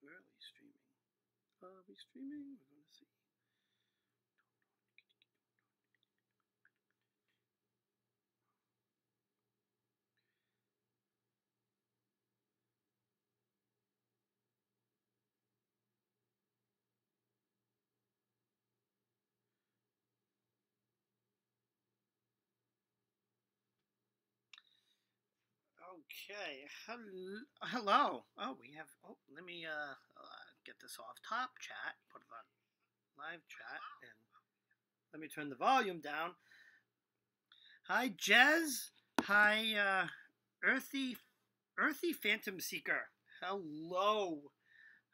Where are we streaming? Are we streaming? We're going to see. Okay. Hello. Oh, we have. Oh, let me get this off top chat. Put it on live chat, and let me turn the volume down. Hi, Jez. Hi, Earthy Phantom Seeker. Hello.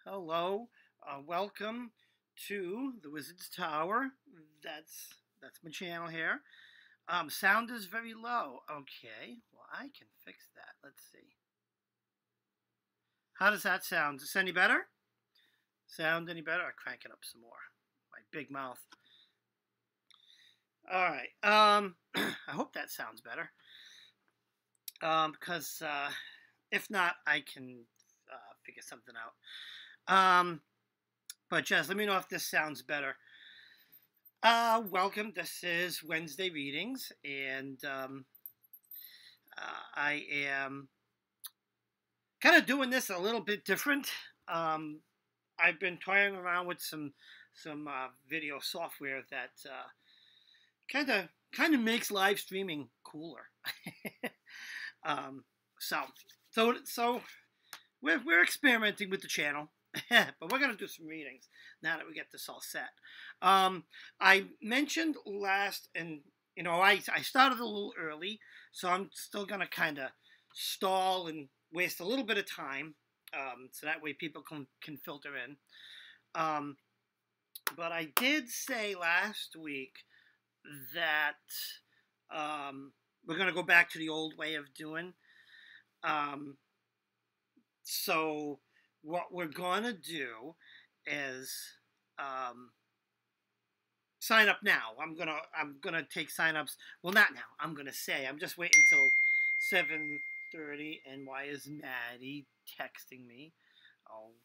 Hello. Welcome to the Wizards Tower. That's my channel here. Sound is very low. Okay, well I can fix that. Let's see. How does that sound? Is this any better? Sound any better? I'll crank it up some more. My big mouth. All right. I hope that sounds better. Because if not, I can figure something out. But just let me know if this sounds better. Welcome. This is Wednesday Readings, and I am kind of doing this a little bit different. I've been toying around with some video software that kind of makes live streaming cooler. So we're experimenting with the channel. But we're going to do some readings now that we get this all set. I mentioned last, and I started a little early, so I'm still going to kind of stall and waste a little bit of time, so that way people can filter in. But I did say last week that we're going to go back to the old way of doing. So what we're going to do is sign up now. I'm gonna take sign-ups. Well, not now. I'm going to say. I'm just waiting until 7:30. And why is Maddie texting me? Oh,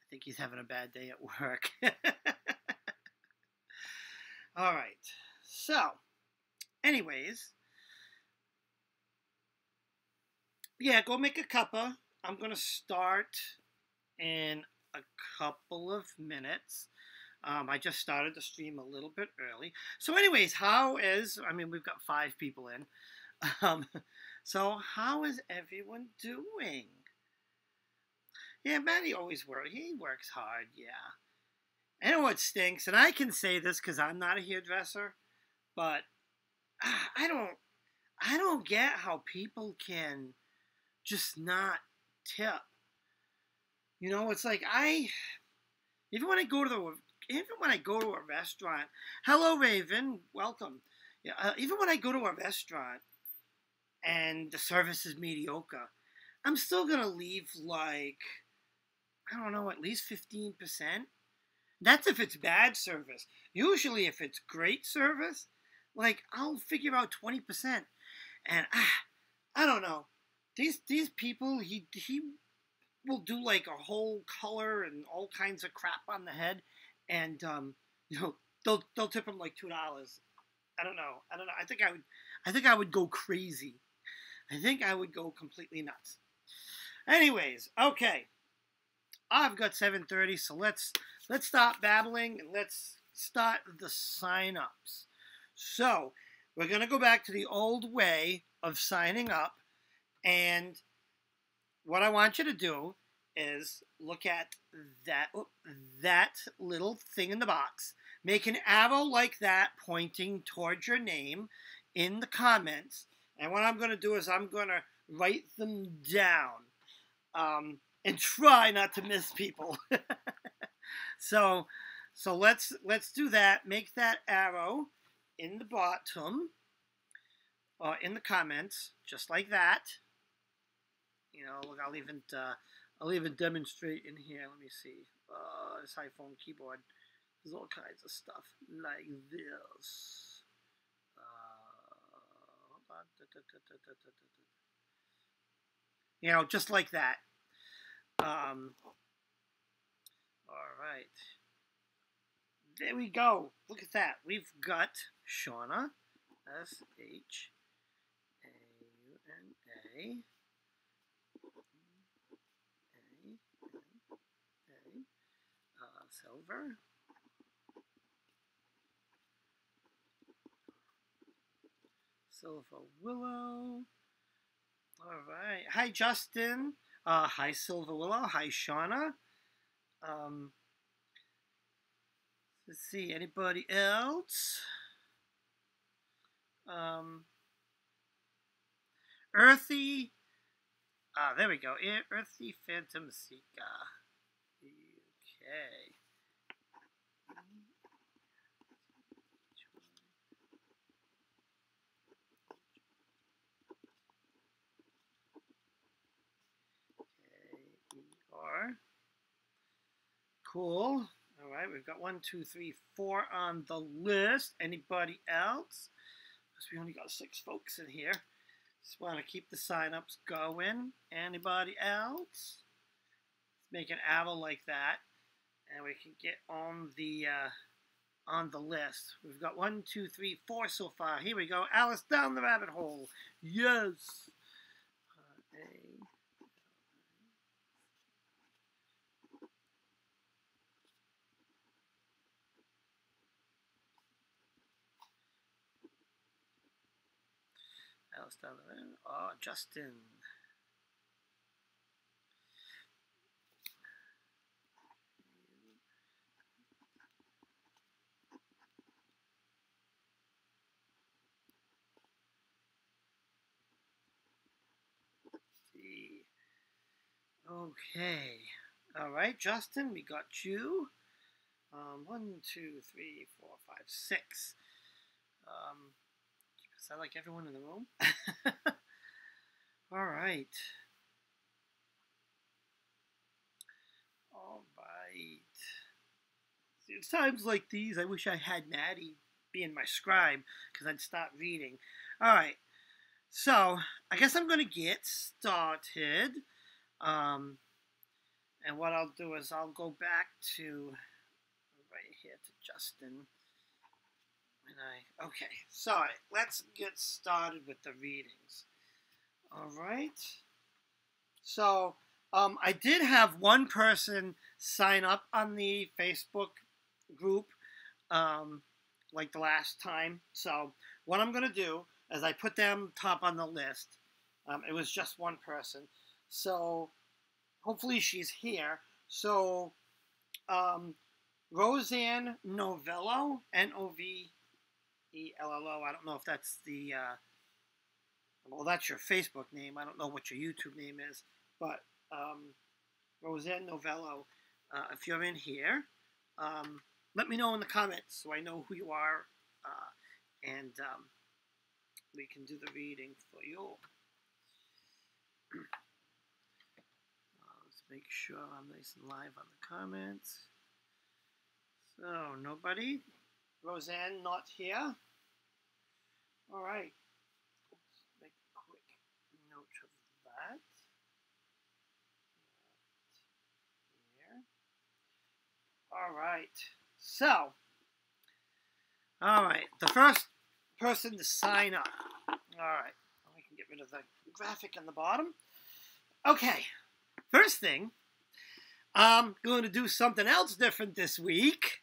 I think he's having a bad day at work. All right. So, anyways, yeah, go make a cuppa. I'm going to start in a couple of minutes. I just started the stream a little bit early. So anyways, we've got 5 people in. So how is everyone doing? Yeah, Matty always works. He works hard, yeah. I know what stinks, and I can say this because I'm not a hairdresser, but I don't get how people can just not tip. It's like even when I go to a restaurant. Hello, Raven. Welcome. Yeah, even when I go to a restaurant and the service is mediocre, I'm still gonna leave at least 15%. That's if it's bad service. Usually, if it's great service, I'll figure out 20%. And I don't know. These people, he will do a whole color and all kinds of crap on the head, and they'll tip him $2. I don't know. I think I would go crazy. I think I would go completely nuts. Anyways, okay. I've got 7:30, so let's stop babbling and let's start the sign-ups. So we're gonna go back to the old way of signing up, and what I want you to do is look at that little thing in the box. Make an arrow like that pointing towards your name in the comments. And what I'm going to do is I'm going to write them down and try not to miss people. So let's do that. Make that arrow in the bottom in the comments, just like that. Look, I'll even demonstrate in here. Let me see. This iPhone keyboard. There's all kinds of stuff like this. Hold on. Just like that. right. There we go. Look at that. We've got Shauna. S-H-A-U-N-A. Silver. Silver Willow. All right. Hi, Justin. Hi, Silver Willow. Hi, Shauna. Let's see. Anybody else? Earthy. There we go. Earthy Phantom Seeker. Okay. K-E-R. Cool. All right, we've got 1, 2, 3, 4 on the list. Anybody else? Because we only got 6 folks in here. Just want to keep the sign-ups going. Anybody else? Let's make an arrow like that, and we can get on the list. We've got 1, 2, 3, 4 so far. Here we go. Alice down the rabbit hole. Yes. Alice down the rabbit hole. Oh, Justin. Okay. All right, Justin, we got you. 1, 2, 3, 4, 5, 6. Is that like everyone in the room? All right. All right. See, it's times like these I wish I had Maddie being my scribe, because I'd start reading. All right. So, I guess I'm going to get started. And what I'll do is I'll go back to right here to Justin. Okay, so let's get started with the readings. All right. So I did have one person sign up on the Facebook group like the last time. So what I'm going to do is I put them top on the list. It was just one person. So hopefully she's here. So Roseanne Novello, Novello. I don't know if that's the, well, that's your Facebook name. I don't know what your YouTube name is. But Roseanne Novello, if you're in here, let me know in the comments so I know who you are. And we can do the reading for you. Let's make sure I'm nice and live on the comments. So, nobody? Roseanne not here? All right. Let's make a quick note of that. Here. All right. So, all right. The first person to sign up. All right. We can get rid of the graphic on the bottom. Okay. First thing, I'm going to do something else different this week.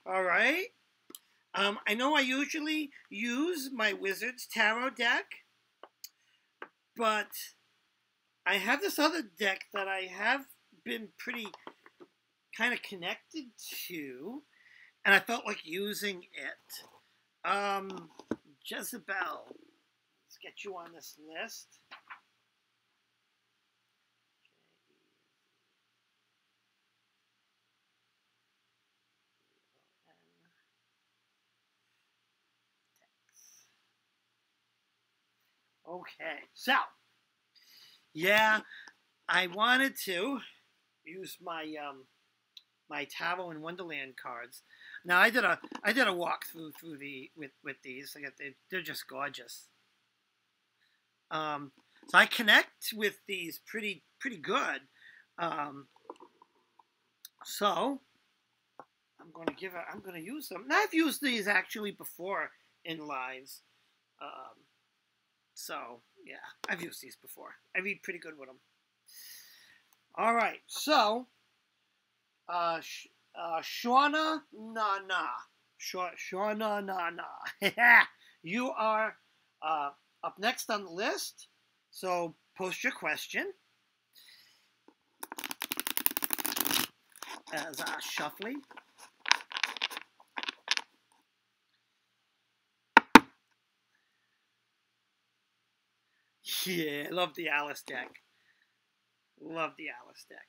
All right. I know I usually use my Wizards Tarot deck, but I have this other deck that I have been pretty kind of connected to, and I felt like using it. Jezebel, let's get you on this list. Okay, so, yeah, I wanted to use my my Tarot and Wonderland cards. Now I did a walkthrough through with these. They're just gorgeous. So I connect with these pretty good. So I'm gonna use them. And I've used these actually before in lives. Um, so yeah, I've used these before. I read pretty good with them. All right, so Shauna Na Na, Shauna Na Na. You are up next on the list. So post your question as shuffling. Yeah, love the Alice deck. Love the Alice deck.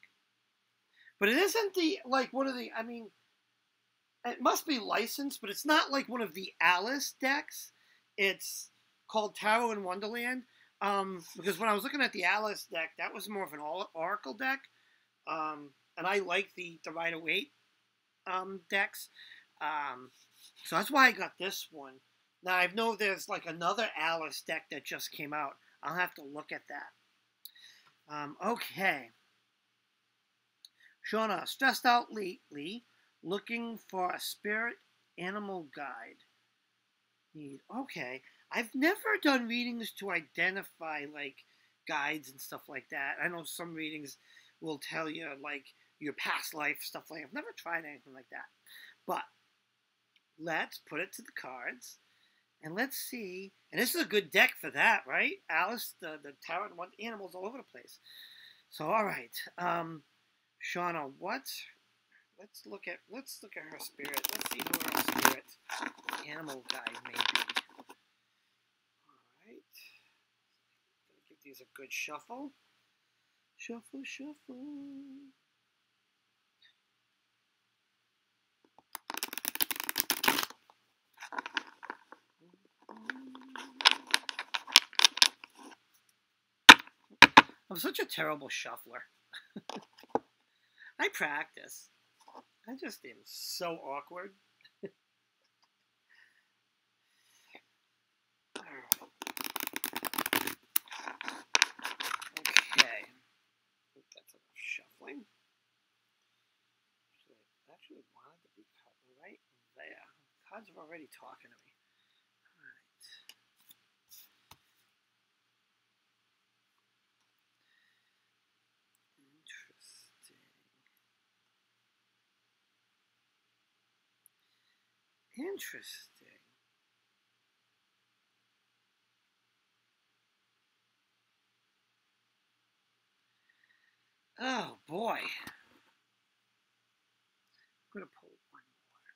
But it isn't the like one of the. I mean, it must be licensed, but it's not like one of the Alice decks. It's called Tarot in Wonderland. Because when I was looking at the Alice deck, that was more of an Oracle deck. And I like the Rider-Waite decks. So that's why I got this one. Now I know there's like another Alice deck that just came out. I'll have to look at that. Okay. Shauna, stressed out lately, looking for a spirit animal guide. Okay. I've never done readings to identify like guides and stuff like that. I know some readings will tell you like your past life stuff like that. I've never tried anything like that. But let's put it to the cards and let's see. And this is a good deck for that, right? Alice, the tarot and animals all over the place. So all right. Shauna, let's look at her spirit. Let's see who her spirit animal guide may be. All right. Gonna give these a good shuffle. Shuffle, shuffle. I'm such a terrible shuffler. I practice. I just am so awkward. Alright. Okay. I think that's enough shuffling. Actually wanted to be cut right there. The cards are already talking to me. Alright. Interesting. Oh boy. I'm gonna pull one more.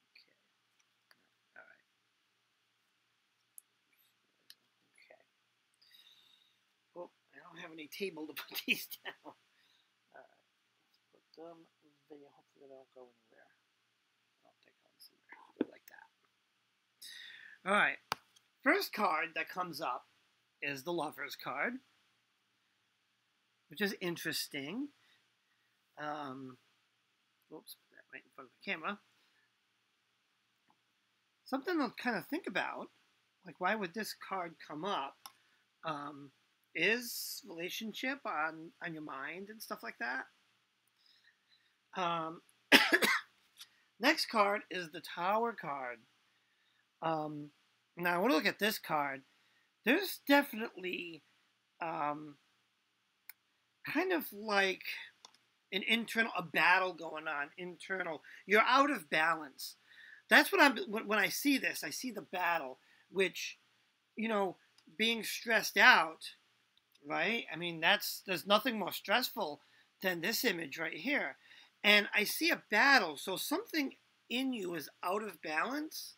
Okay. All right. Okay. Well, I don't have any table to put these down. All right. Let's put them there. Hopefully they don't go anywhere. I don't think I'll see where. Like that. All right. First card that comes up is the Lover's card, which is interesting. Oops, put that right in front of the camera. Something to kind of think about, like why would this card come up? Is relationship on your mind and stuff like that? Next card is the Tower card. Now, when I look at this card, there's definitely kind of like a battle going on, internal. You're out of balance. That's what when I see this, I see the battle, which, being stressed out, right? I mean, there's nothing more stressful than this image right here. And I see a battle, so something in you is out of balance.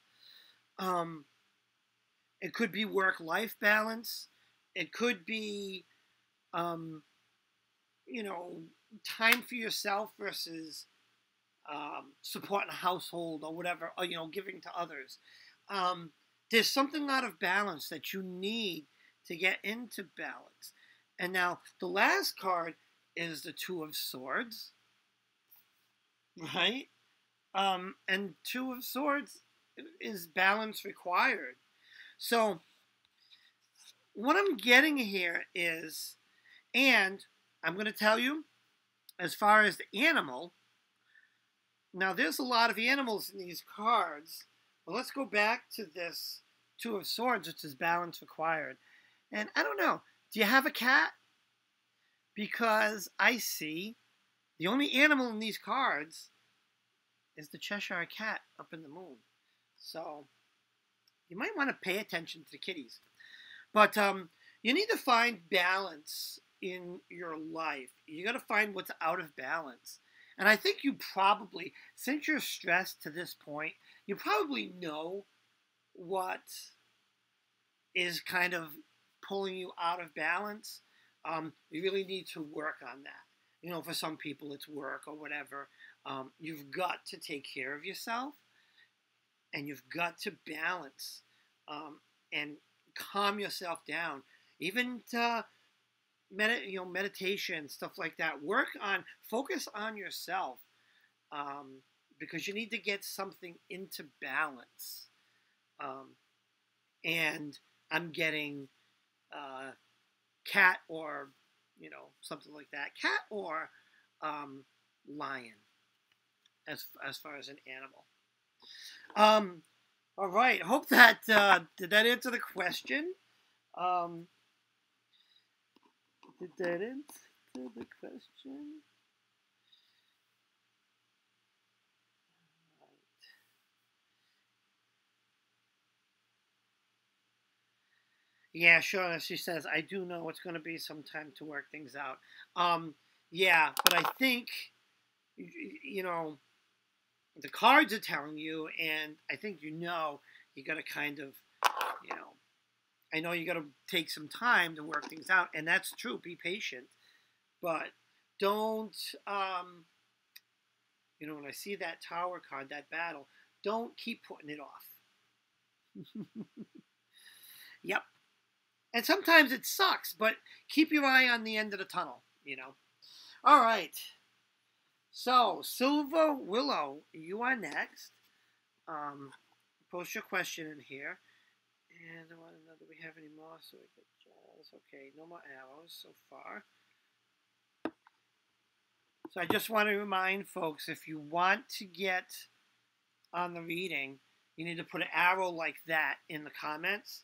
It could be work-life balance. It could be, time for yourself versus supporting a household or whatever, or, giving to others. There's something out of balance that you need to get into balance. And now the last card is the Two of Swords, right? And Two of Swords is balance required. So what I'm getting here is, and I'm going to tell you, as far as the animal, now there's a lot of animals in these cards. Well, let's go back to this Two of Swords, which is balance required. And I don't know, do you have a cat? Because I see the only animal in these cards is the Cheshire Cat up in the moon. So you might want to pay attention to the kitties. But you need to find balance in your life. You got to find what's out of balance. And I think you probably, since you're stressed to this point, you probably know what is kind of pulling you out of balance. You really need to work on that. You know, for some people it's work or whatever. You've got to take care of yourself, and you've got to balance and calm yourself down. Even meditation, stuff like that. Focus on yourself, because you need to get something into balance. And I'm getting cat or, something like that. Cat or lion as far as an animal. All right. Hope that, did that answer the question? Did that answer the question? Yeah, sure. She says, I do know it's going to be some time to work things out. Yeah, but I think, the cards are telling you, and I think you got to kind of, I know you got to take some time to work things out, and that's true. Be patient, but don't, when I see that Tower card, that battle, don't keep putting it off. Yep. And sometimes it sucks, but keep your eye on the end of the tunnel, All right. So, Silver Willow, you are next. Post your question in here. And I want to know, do we have any more? So we get jazz. Okay, no more arrows so far. So I just want to remind folks, if you want to get on the reading, you need to put an arrow like that in the comments.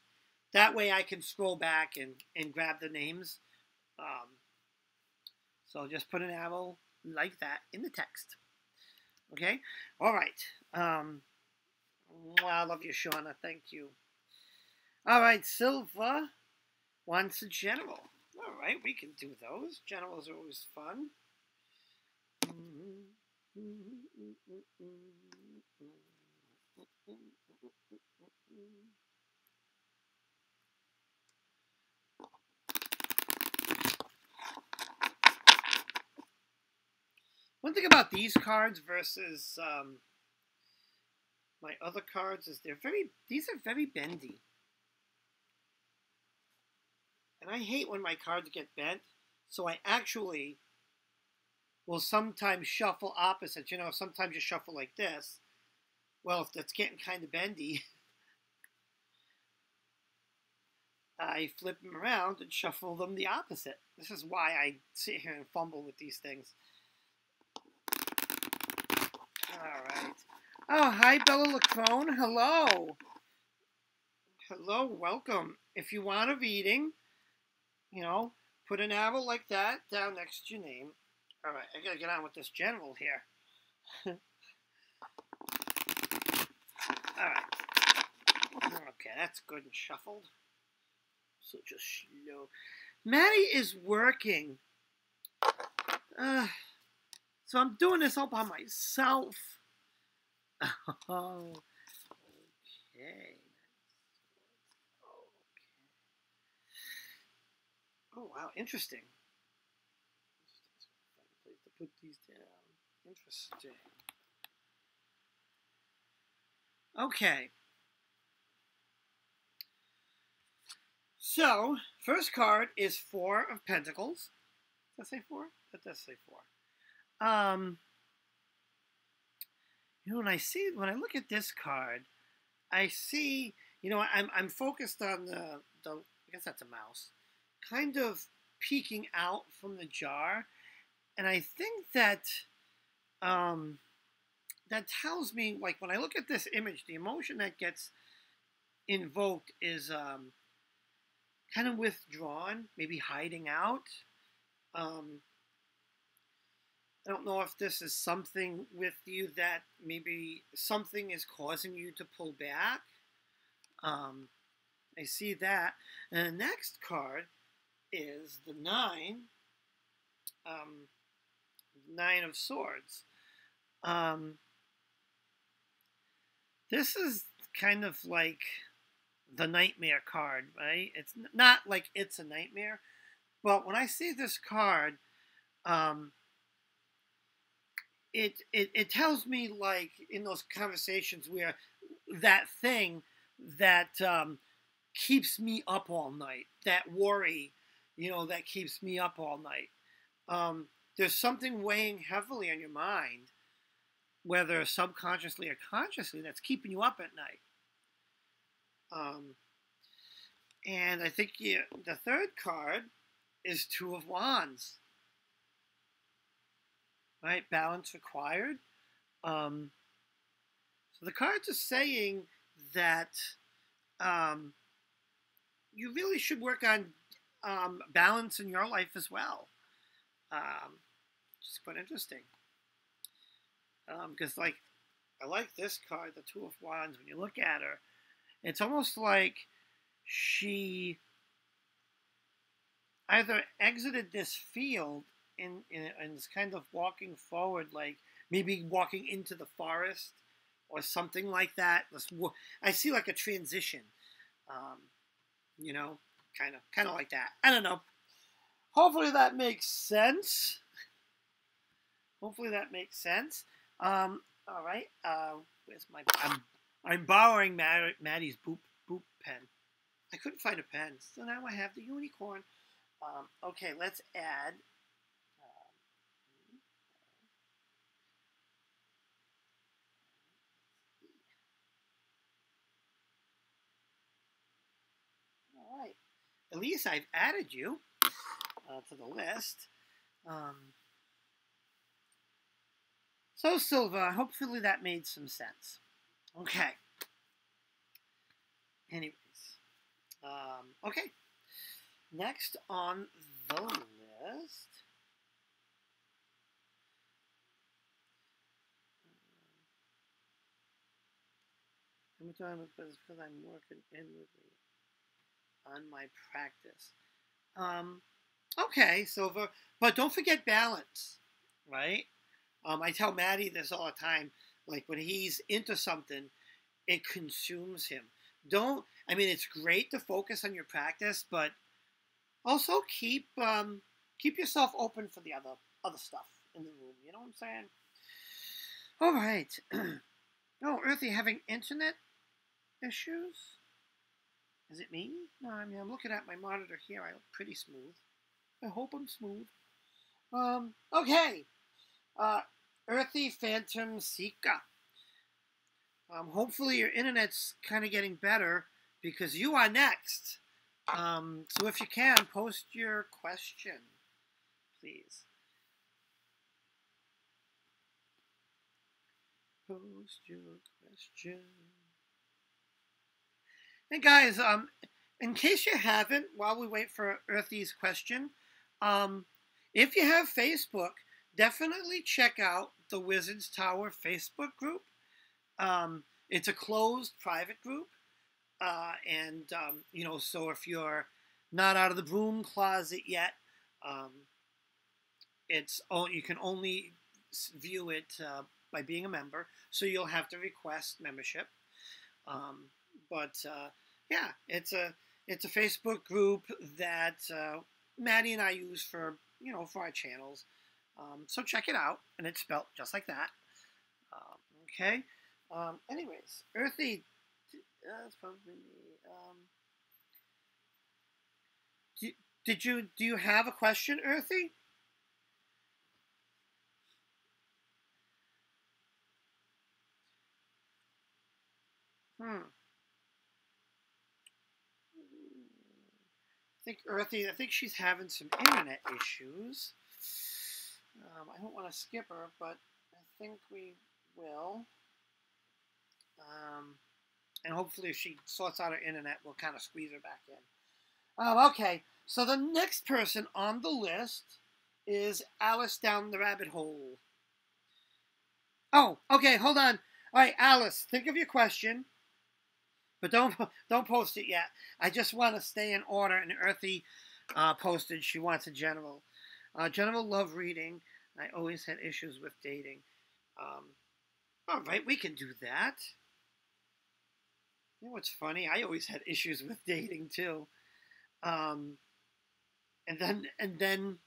That way I can scroll back and grab the names. So just put an arrow like that in the text. Okay? All right. I love you, Shauna. Thank you. All right, Silva wants a general. All right, we can do those. Generals are always fun. One thing about these cards versus my other cards is these are very bendy. And I hate when my cards get bent, so I actually will sometimes shuffle opposites. Sometimes you shuffle like this. Well, if that's getting kind of bendy, I flip them around and shuffle them the opposite. This is why I sit here and fumble with these things. All right. Oh, hi, Bella Lacrone. Hello. Hello, welcome. If you want a reading, put an arrow like that down next to your name. All right, I got to get on with this general here. All right. Okay, that's good and shuffled. So just slow. Maddie is working. So I'm doing this all by myself. Oh, okay. Oh, wow, interesting. Place to put these down. Interesting. Okay. So, first card is Four of Pentacles. Does that say 4? That does say 4. When I look at this card, I see, I'm focused on the I guess that's a mouse, kind of peeking out from the jar, and I think that um, that tells me, like, when I look at this image, the emotion that gets invoked is kind of withdrawn, maybe hiding out. Um, I don't know if this is something with you that maybe something is causing you to pull back. Um, I see that. And the next card is the um, nine of swords. This is kind of like the nightmare card, right? It's not like it's a nightmare, but when I see this card, um, it tells me, like, in those conversations where that thing that keeps me up all night, that worry, that keeps me up all night. There's something weighing heavily on your mind, whether subconsciously or consciously, that's keeping you up at night. And I think the third card is Two of Wands. Right? Balance required. So the cards are saying that you really should work on balance in your life as well. Which is quite interesting. Because, like, I like this card, the Two of Wands. When you look at her, it's almost like she either exited this field and is kind of walking forward, like maybe walking into the forest or something like that. I see like a transition, kind of like that. I don't know. Hopefully that makes sense. Hopefully that makes sense. All right. Where's my? I'm borrowing Maddie's boop pen. I couldn't find a pen, so now I have the unicorn. Okay, let's add. All right. At least I've added you to the list. So, Silva, hopefully that made some sense. Okay. Anyways. Okay. Next on the list. Every time because I'm working inwardly on my practice. Okay, Silva, but don't forget balance, right? I tell Maddie this all the time. Like, when he's into something, it consumes him. It's great to focus on your practice, but also keep yourself open for the other stuff in the room. You know what I'm saying? All right. Oh, Earthy, having internet issues? Is it me? No, I'm looking at my monitor here. I look pretty smooth. I hope I'm smooth. Okay. Earthy Phantom Sika. Hopefully your internet's kind of getting better because you are next. So if you can, post your question, please. Post your question. And guys, in case you haven't, while we wait for Earthy's question, if you have Facebook, definitely check out the WizardsTower Facebook group. It's a closed private group. So if you're not out of the broom closet yet, you can only view it by being a member. So you'll have to request membership. Yeah, it's a Facebook group that Maddie and I use for our channels. So check it out, and it's spelled just like that. Okay. Anyways, Earthy, that's probably do you have a question, Earthy? think Earthy, I think she's having some internet issues. I don't want to skip her, but I think we will. And hopefully if she sorts out her internet, we'll kind of squeeze her back in. Okay, so the next person on the list is Alice down the rabbit hole. Oh, okay, hold on. All right, Alice, think of your question, but don't post it yet. I just want to stay in order. And Earthy posted she wants a general. General love reading. I always had issues with dating. All right, we can do that. You know what's funny? I always had issues with dating too. And then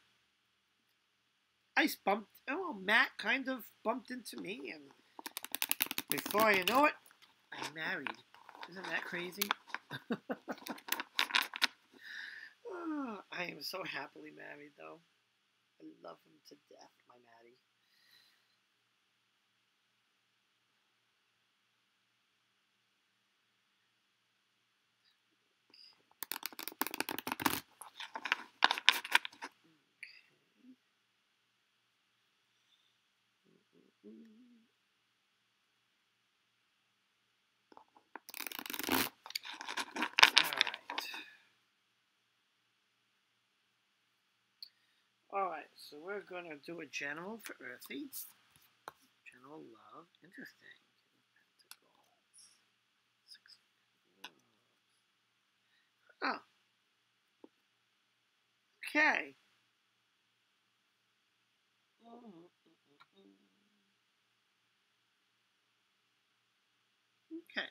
I bumped. Oh, Matt kind of bumped into me, and before you know it, I'm married. Isn't that crazy? Oh, I am so happily married, though. I love him to death, my Maddie. Alright, so we're going to do a general for Earthy. General love. Interesting. Oh. Okay. Okay.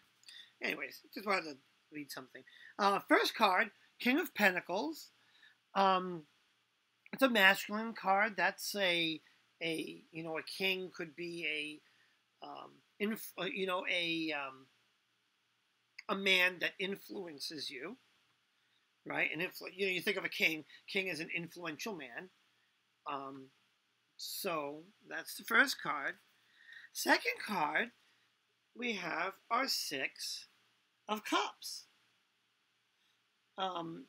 Anyways, just wanted to read something. First card, King of Pentacles. It's a masculine card. That's a king could be a man that influences you, right? And you think of a king. King is an influential man. So that's the first card. Second card, we have our Six of Cups.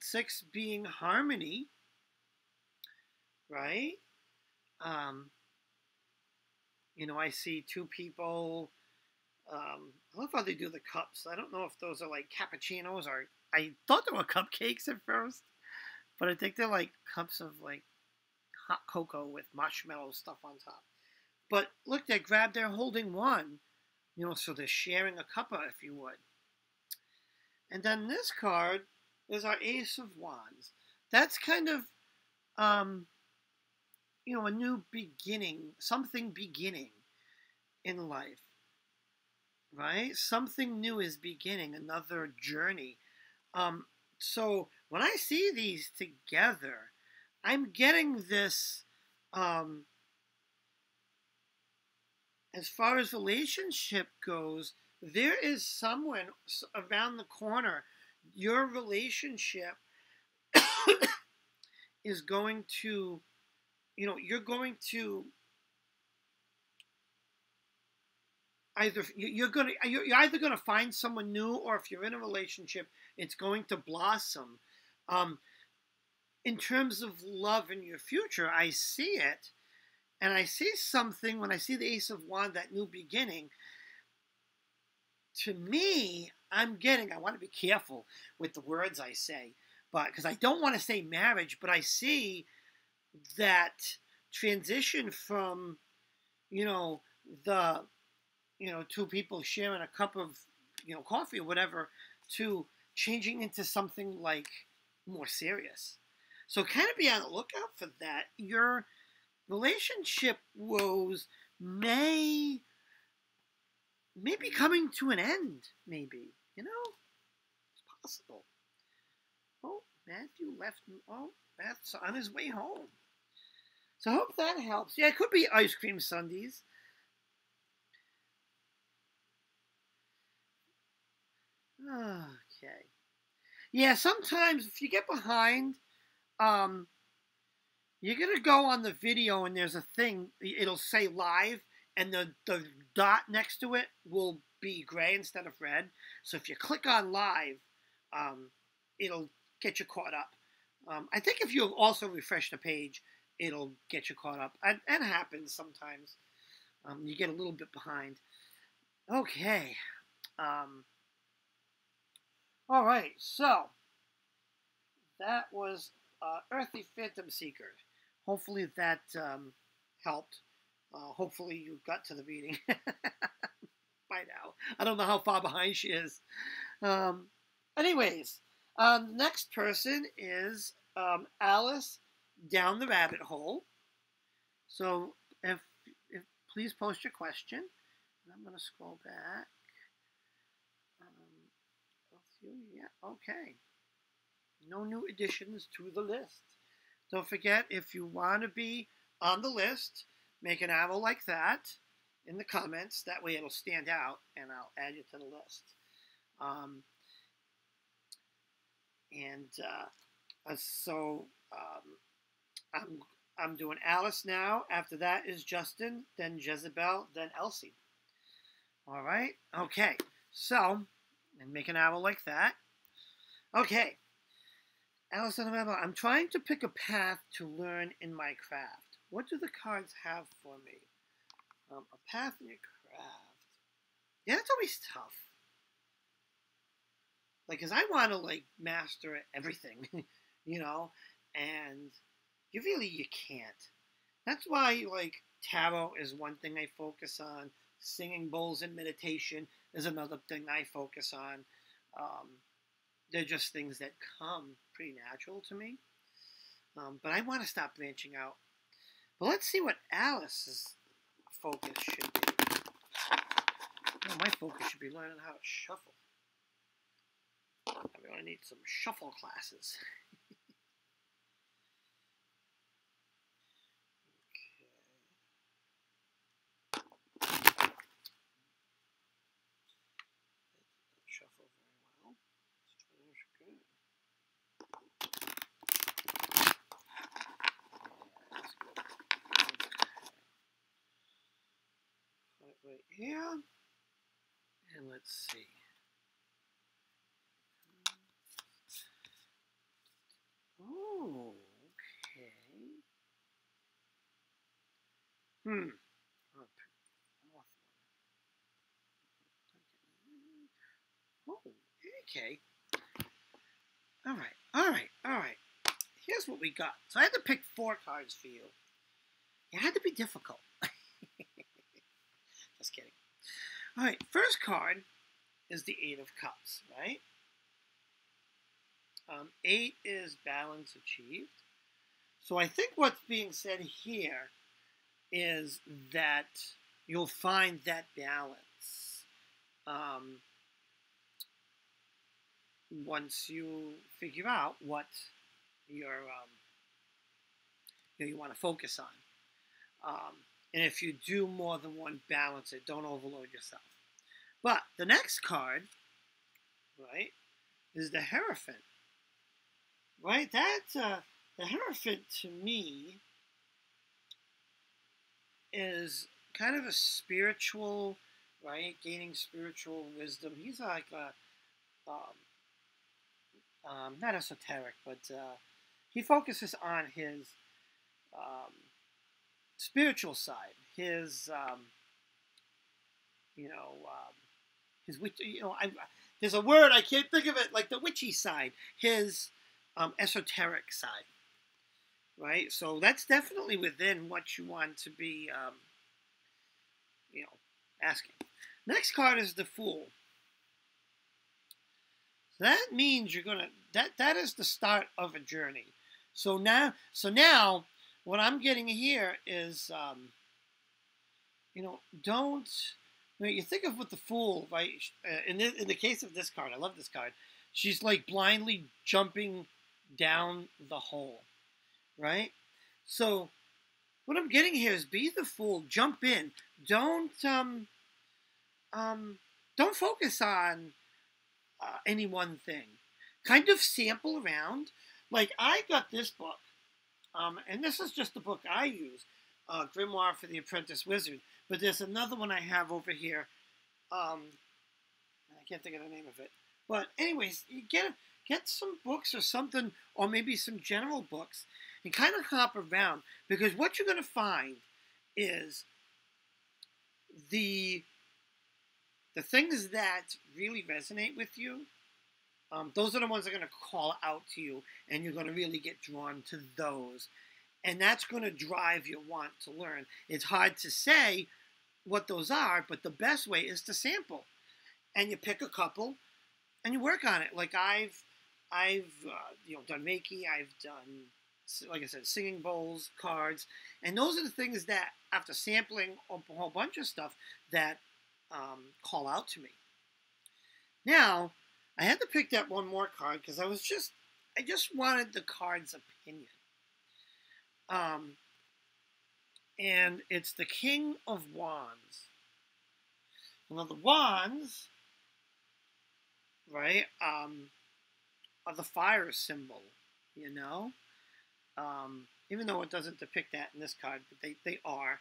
Six being harmony, right? I see two people. I love how they do the cups. I don't know if those are like cappuccinos or I thought they were cupcakes at first, but I think they're like cups of like hot cocoa with marshmallow stuff on top. But look, they're holding one, so they're sharing a cuppa, if you would. And then this card is our Ace of Wands. That's kind of, a new beginning, something beginning in life, right? Something new is beginning, another journey. So when I see these together, I'm getting this, as far as relationship goes, there is someone around the corner. Your relationship is going to, you're either going to find someone new, or if you're in a relationship, it's going to blossom. In terms of love in your future, I see it, and I see something when I see the Ace of Wands, that new beginning. To me, I want to be careful with the words I say, but because I don't want to say marriage, but I see that transition from, two people sharing a cup of, coffee or whatever, to changing into something like more serious. So kind of be on the lookout for that. Your relationship woes may be coming to an end, maybe. It's possible. Oh, Matthew left. Oh, Matt's on his way home. So I hope that helps. Yeah, it could be ice cream sundaes. Okay. Yeah, sometimes if you get behind, you're going to go on the video and there's a thing, it'll say live, and the dot next to it will be gray instead of red. So if you click on live, it'll get you caught up. I think if you also refresh the page, it'll get you caught up. That happens sometimes. You get a little bit behind. Okay. All right. So that was Earthy Phantom Seeker. Hopefully that helped. Hopefully you got to the reading by now. I don't know how far behind she is. Anyways, the next person is Alice Down the Rabbit Hole. So if please post your question. I'm going to scroll back. Yeah, okay. No new additions to the list. Don't forget, if you want to be on the list, make an arrow like that in the comments. That way it'll stand out, and I'll add you to the list. I'm doing Alice now. After that is Justin, then Jezebel, then Elsie. All right. Okay. So, and make an arrow like that. Okay. Alice on the Rabbit. I'm trying to pick a path to learn in my craft. What do the cards have for me? A path in your craft. Yeah, that's always tough. Like, because I want to, like, master everything, you know, and you can't. That's why, like, tarot is one thing I focus on. Singing bowls and meditation is another thing I focus on. They're just things that come pretty natural to me. But I want to stop branching out. But let's see what Alice's focus should be. Well, my focus should be learning how to shuffle. I really need some shuffle classes. Shuffle very well. Good. Put it right here. And let's see. Oh, okay. Oh, okay. All right. Here's what we got. So I had to pick 4 cards for you. It had to be difficult. Just kidding. All right, first card is the 8 of Cups, right? 8 is balance achieved. So I think what's being said here is that you'll find that balance once you figure out what you want to focus on. And if you do more than one, balance it. Don't overload yourself. But the next card, right, is the Hierophant. Right? That's the Hierophant to me is kind of a spiritual, right? Gaining spiritual wisdom. He's like a not esoteric, but he focuses on his spiritual side, his his witch. There's a word I can't think of it, like the witchy side, his esoteric side, right? So that's definitely within what you want to be, asking. Next card is the Fool. So that means you're gonna that is the start of a journey. So now what I'm getting here is don't. You think of what the Fool, right? In the case of this card, I love this card. She's like blindly jumping down the hole, right? So what I'm getting here is be the Fool, jump in. Don't focus on any one thing. Kind of sample around. Like I got this book, and this is just the book I use, Grimoire for the Apprentice Wizard. But there's another one I have over here. I can't think of the name of it. But anyways, you get some books or something, or maybe some general books, and kind of hop around, because what you're going to find is the things that really resonate with you. Those are the ones that are going to call out to you, and you're going to really get drawn to those. And that's going to drive your want to learn. It's hard to say what those are, but the best way is to sample. And you pick a couple, and you work on it. Like I've done Reiki, I've done, like I said, singing bowls, cards, and those are the things that, after sampling a whole bunch of stuff, that call out to me. Now, I had to pick that one more card because I just wanted the card's opinion. And it's the King of Wands. Well, the wands, right, are the fire symbol, you know? Even though it doesn't depict that in this card, but they are.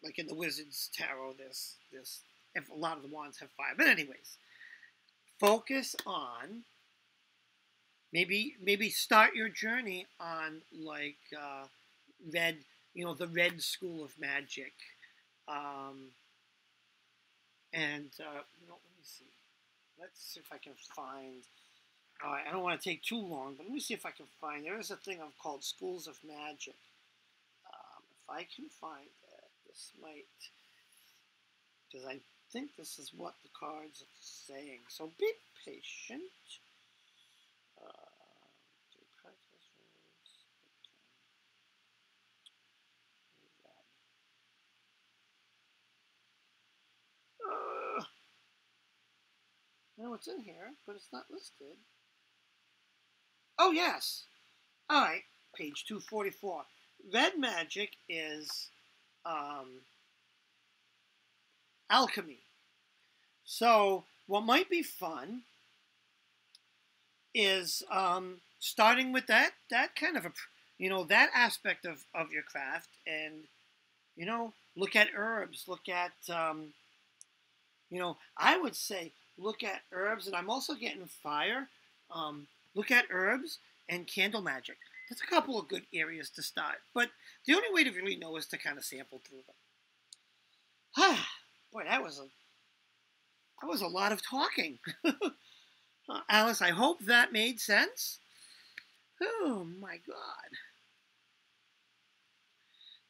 Like in the Wizards Tarot, if a lot of the wands have fire. But anyways, focus on, maybe start your journey on, like, red, the red school of magic. And, let me see. Let's see if I can find, I don't want to take too long, but let me see if I can find, there is a thing called Schools of Magic. If I can find that, this might, because I think this is what the cards are saying. So be patient. I know it's in here, but it's not listed. Oh, yes. All right, page 244. Red magic is alchemy. So what might be fun is starting with that kind of that aspect of your craft, and look at herbs, look at I would say look at herbs, and I'm also getting fire. Look at herbs and candle magic. That's a couple of good areas to start. But the only way to really know is to kind of sample through them. Boy, that was a lot of talking. Alice, I hope that made sense. Oh my God.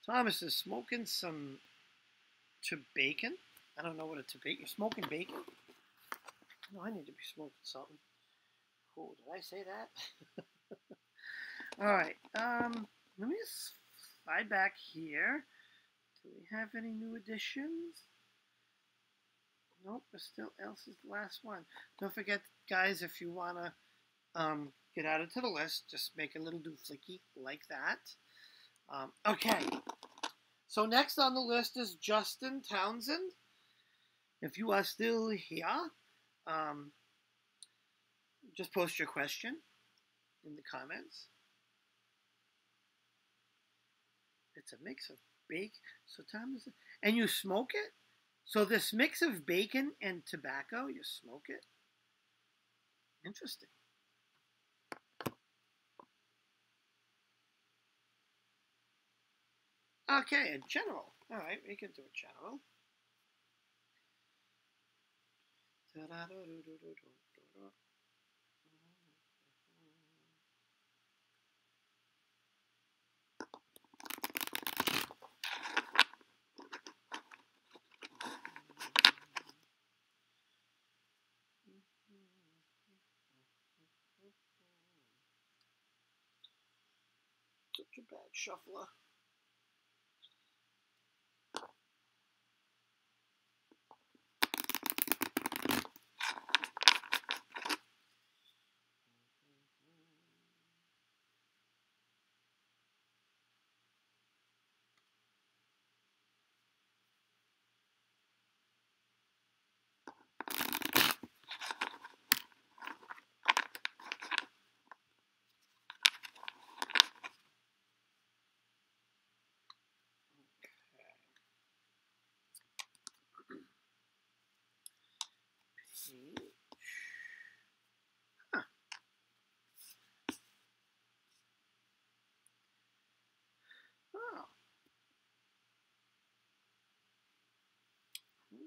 Thomas is smoking some bacon. I don't know what a bacon. You're smoking bacon? No, I need to be smoking something. Oh, did I say that? All right. Let me slide back here. Do we have any new additions? Nope, there's still Elsa's last one. Don't forget, guys, if you want to get added to the list, just make a little dooflicky like that. Okay. So next on the list is Justin Townsend. If you are still here, just post your question in the comments. It's a mix of bacon. So Thomas, and you smoke it? So this mix of bacon and tobacco, you smoke it? Interesting. Okay, a general. All right, we can do a general. Such a bad shuffler.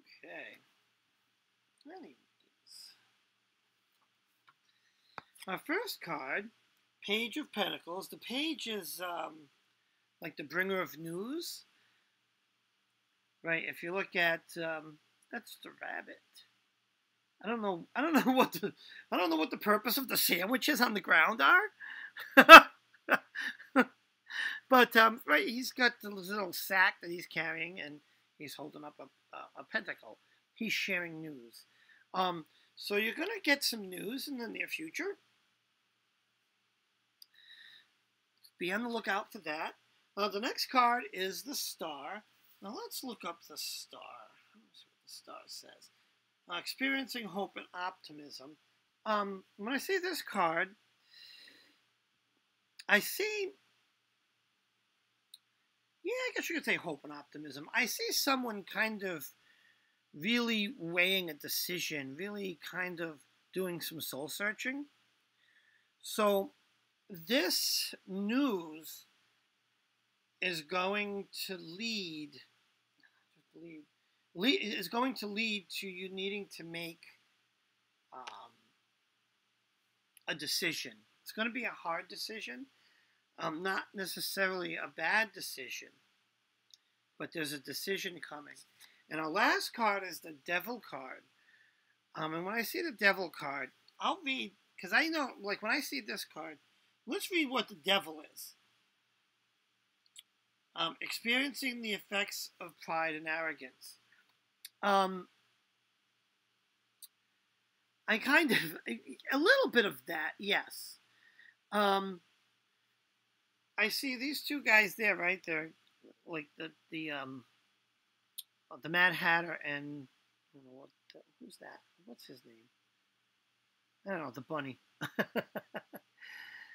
Okay. Anyways. Our first card, Page of Pentacles. The page is like the bringer of news. Right, if you look at that's the rabbit. I don't know what the purpose of the sandwiches on the ground are. But right, he's got the little sack that he's carrying, and he's holding up a pentacle. He's sharing news. So you're gonna get some news in the near future. Be on the lookout for that. The next card is the Star. Now let's look up the Star. Let's see what the Star says. Experiencing hope and optimism. When I see this card, I see, yeah, I guess you could say hope and optimism. I see someone kind of really weighing a decision, really kind of doing some soul searching. So this news is going to lead to you needing to make a decision. It's going to be a hard decision, not necessarily a bad decision, but there's a decision coming. And our last card is the Devil card. And when I see the Devil card, I'll read, because I know, like when I see this card, let's read what the Devil is. Experiencing the effects of pride and arrogance. I kind of, a little bit of that, yes. I see these two guys there, right? They're like the Mad Hatter and, I don't know who's that? What's his name? I don't know, the bunny.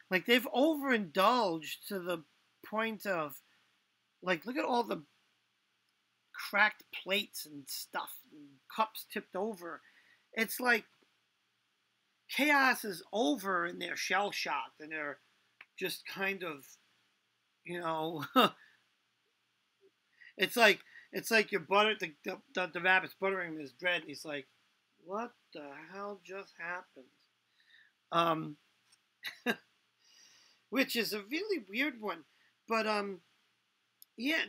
Like they've overindulged to the point of, like, look at all the cracked plates and stuff, and cups tipped over. It's like chaos is over and they're shell-shocked and they're just kind of, you know, it's like you're the rabbit's buttering his bread and he's like, what the hell just happened? Which is a really weird one. But yeah,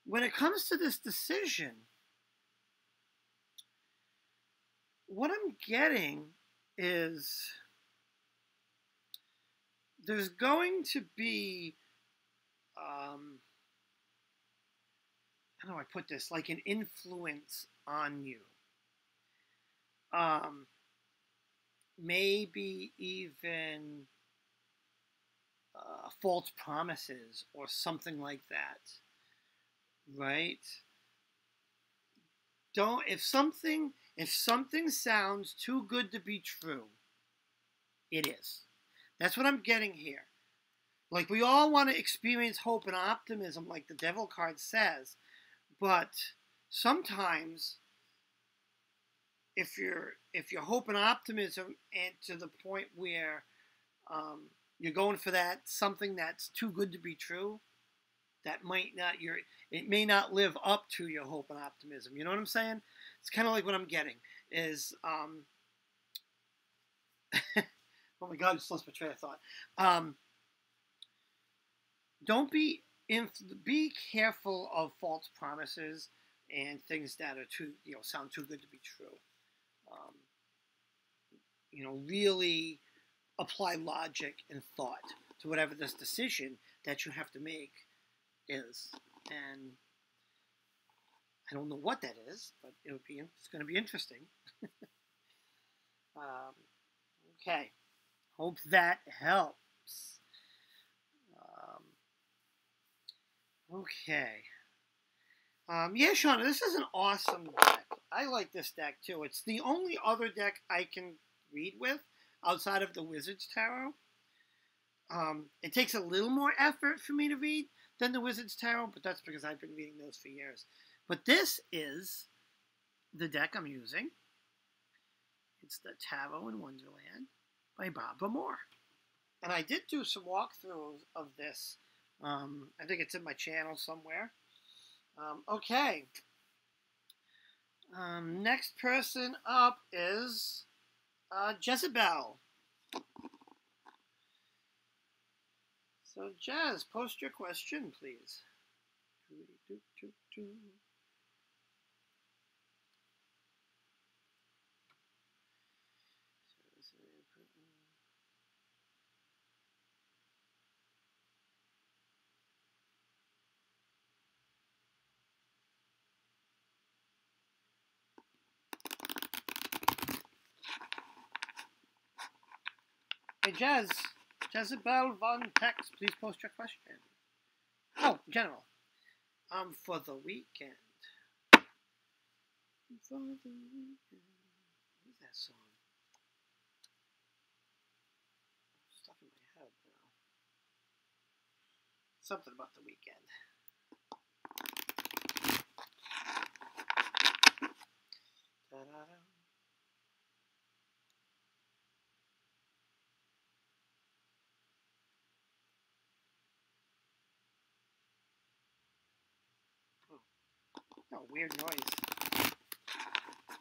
when it comes to this decision, what I'm getting is there's going to be, how do I put this, like an influence on you. Maybe even false promises or something like that, right? If something sounds too good to be true, it is. That's what I'm getting here. Like, we all want to experience hope and optimism, like the Devil card says, but sometimes if you're hope and optimism and to the point where you're going for that something that's too good to be true, that it may not live up to your hope and optimism. You know what I'm saying? It's kind of like what I'm getting is oh my God, I just lost my train of thought. Don't be careful of false promises and things that are sound too good to be true. Really apply logic and thought to whatever this decision that you have to make is. And I don't know what that is, but it's going to be interesting. Okay. Hope that helps. Okay. Yeah, Shauna, this is an awesome deck. I like this deck too. It's the only other deck I can read with outside of the WizardsTower. It takes a little more effort for me to read than the WizardsTower, but that's because I've been reading those for years. But this is the deck I'm using. It's the Tarot in Wonderland by Barbara Moore. And I did do some walkthroughs of this. I think it's in my channel somewhere. Okay. Next person up is Jezebel. So, Jez, post your question, please. Hey, Jezebel Von Tex, please post your question. Oh, general. For the weekend. For the weekend. What is that song? It's stuck in my head now. Something about the weekend. Da-da-da. Oh, weird noise.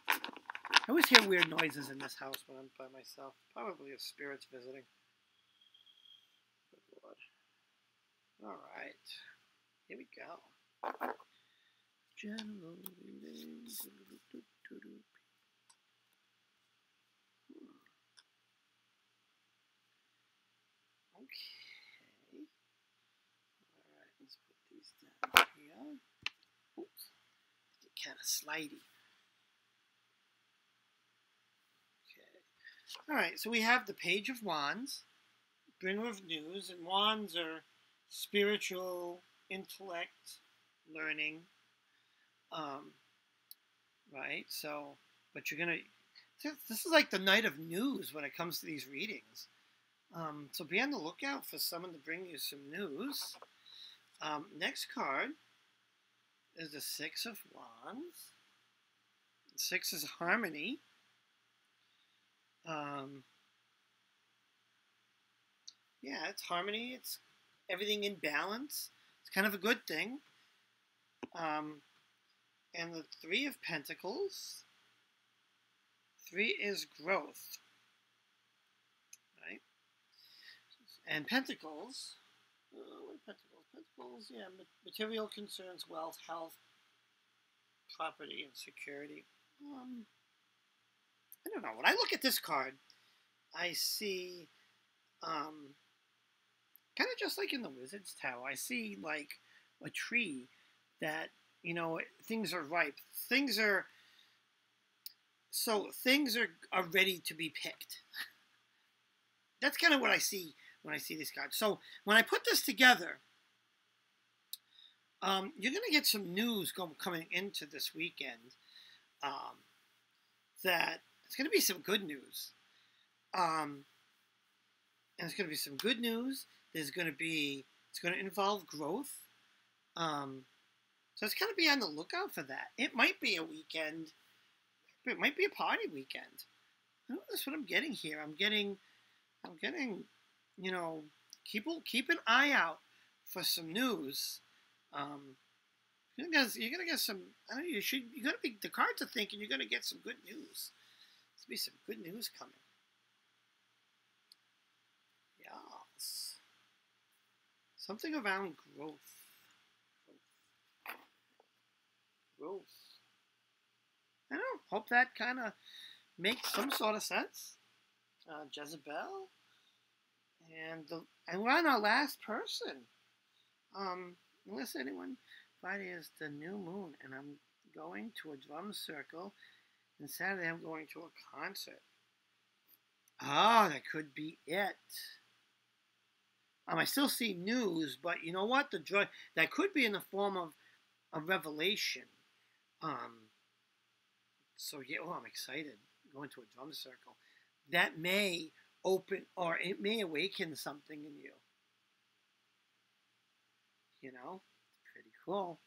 I always hear weird noises in this house when I'm by myself. Probably a spirits visiting. Good Lord. Alright. Here we go. General reading. Okay. Alright, let's put these down here. Oops. Get kind of slidey. Okay. Alright, so we have the Page of Wands, bringer of news, and wands are spiritual, intellect, learning. Right? So, but you're going to, this is like the night of news when it comes to these readings. So be on the lookout for someone to bring you some news. Next card is the Six of Wands. Six is harmony. Yeah, it's harmony. It's everything in balance. It's kind of a good thing. And the Three of Pentacles. Three is growth. Right? And Pentacles. Pentacles, yeah, material concerns, wealth, health, property, and security. I don't know. When I look at this card, I see, kind of just like in the WizardsTower, I see like a tree that, you know, things are ripe. Things are ready to be picked. That's kind of what I see when I see this card. So when I put this together, you're going to get some news coming into this weekend that it's going to be some good news. And it's going to be some good news. It's going to involve growth. So it's going to be on the lookout for that. It might be a weekend. It might be a party weekend. I don't know, that's what I'm getting here. I'm getting, you know, keep an eye out for some news. You're gonna get some. I don't know. You're gonna be. The cards are thinking you're gonna get some good news. There's be some good news coming. Yes. Something around growth. Growth. I don't know. Hope that kind of makes some sort of sense. Jezebel. And we're on our last person. Unless anyone, Friday is the new moon, and I'm going to a drum circle, and Saturday I'm going to a concert. Ah, that could be it. I still see news, but you know what? That could be in the form of a revelation. So yeah, I'm excited. Going to a drum circle. That may open, or it may awaken something in you. You know, it's pretty cool.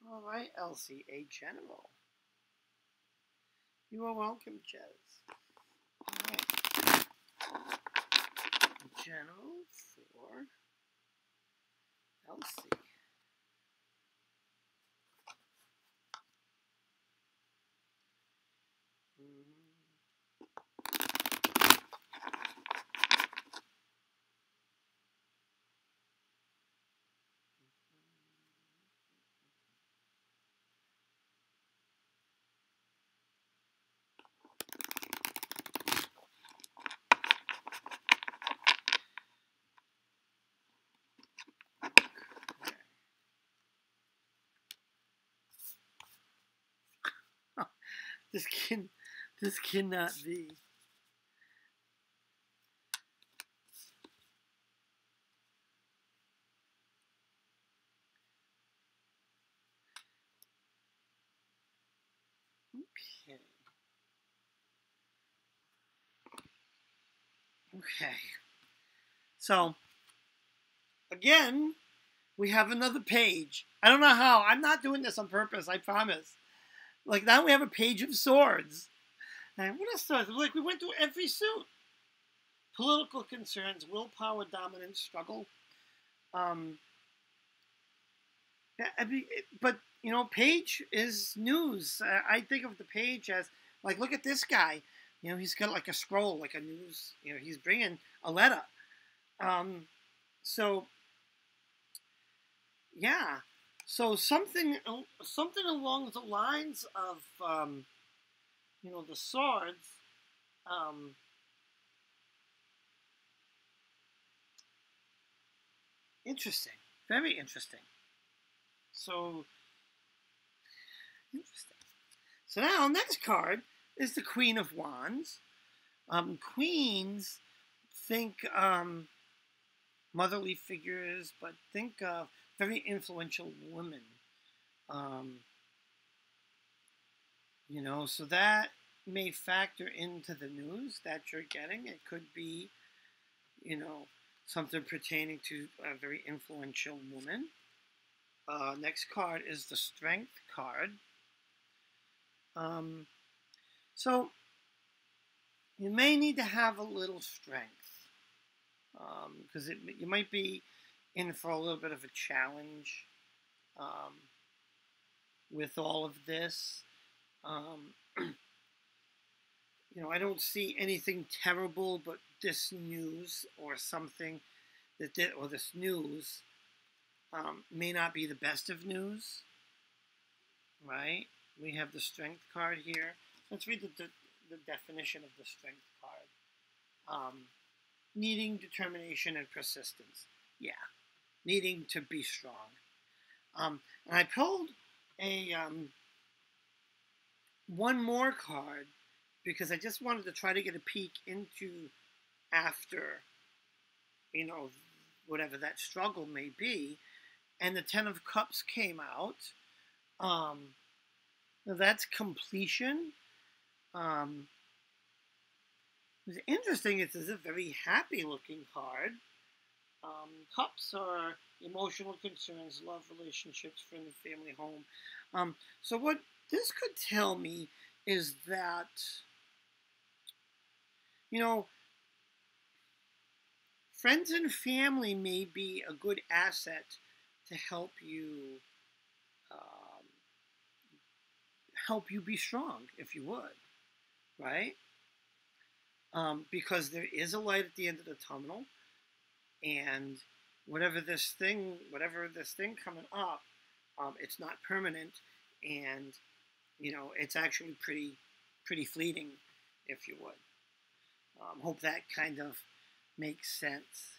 All right, Elsie, a general. You are welcome, Jez. All right. A general for Elsie. This cannot be. Okay. Okay. So, again, we have another page. I don't know how. I'm not doing this on purpose, I promise. Like, now we have a page of swords. And what are swords? Like, we went through every suit. Political concerns, willpower, dominance, struggle. Yeah, I mean, but, you know, page is news. I think of the page as, like, look at this guy. You know, he's got like a scroll, like a news. You know, he's bringing a letter. So, yeah. So something along the lines of, you know, the swords. Interesting. Very interesting. So, interesting. So now, next card is the Queen of Wands. Queens think motherly figures, but think of very influential women. You know, so that may factor into the news that you're getting. It could be, you know, something pertaining to a very influential woman. Next card is the Strength card. So you may need to have a little strength because you might be in for a little bit of a challenge with all of this. You know, I don't see anything terrible, but this news or something or this news may not be the best of news, right? We have the Strength card here. Let's read the definition of the Strength card. Needing determination and persistence. Yeah, needing to be strong. And I pulled a one more card because I just wanted to try to get a peek into after, you know, whatever that struggle may be. And the Ten of Cups came out. That's completion. It's interesting. It's a very happy-looking card. Cups are emotional concerns, love, relationships, friend and family, home. So what this could tell me is that, you know, friends and family may be a good asset to help you be strong, if you would, right? Because there is a light at the end of the tunnel, and whatever this thing coming up, it's not permanent, and you know it's actually pretty fleeting, if you would. Hope that kind of makes sense.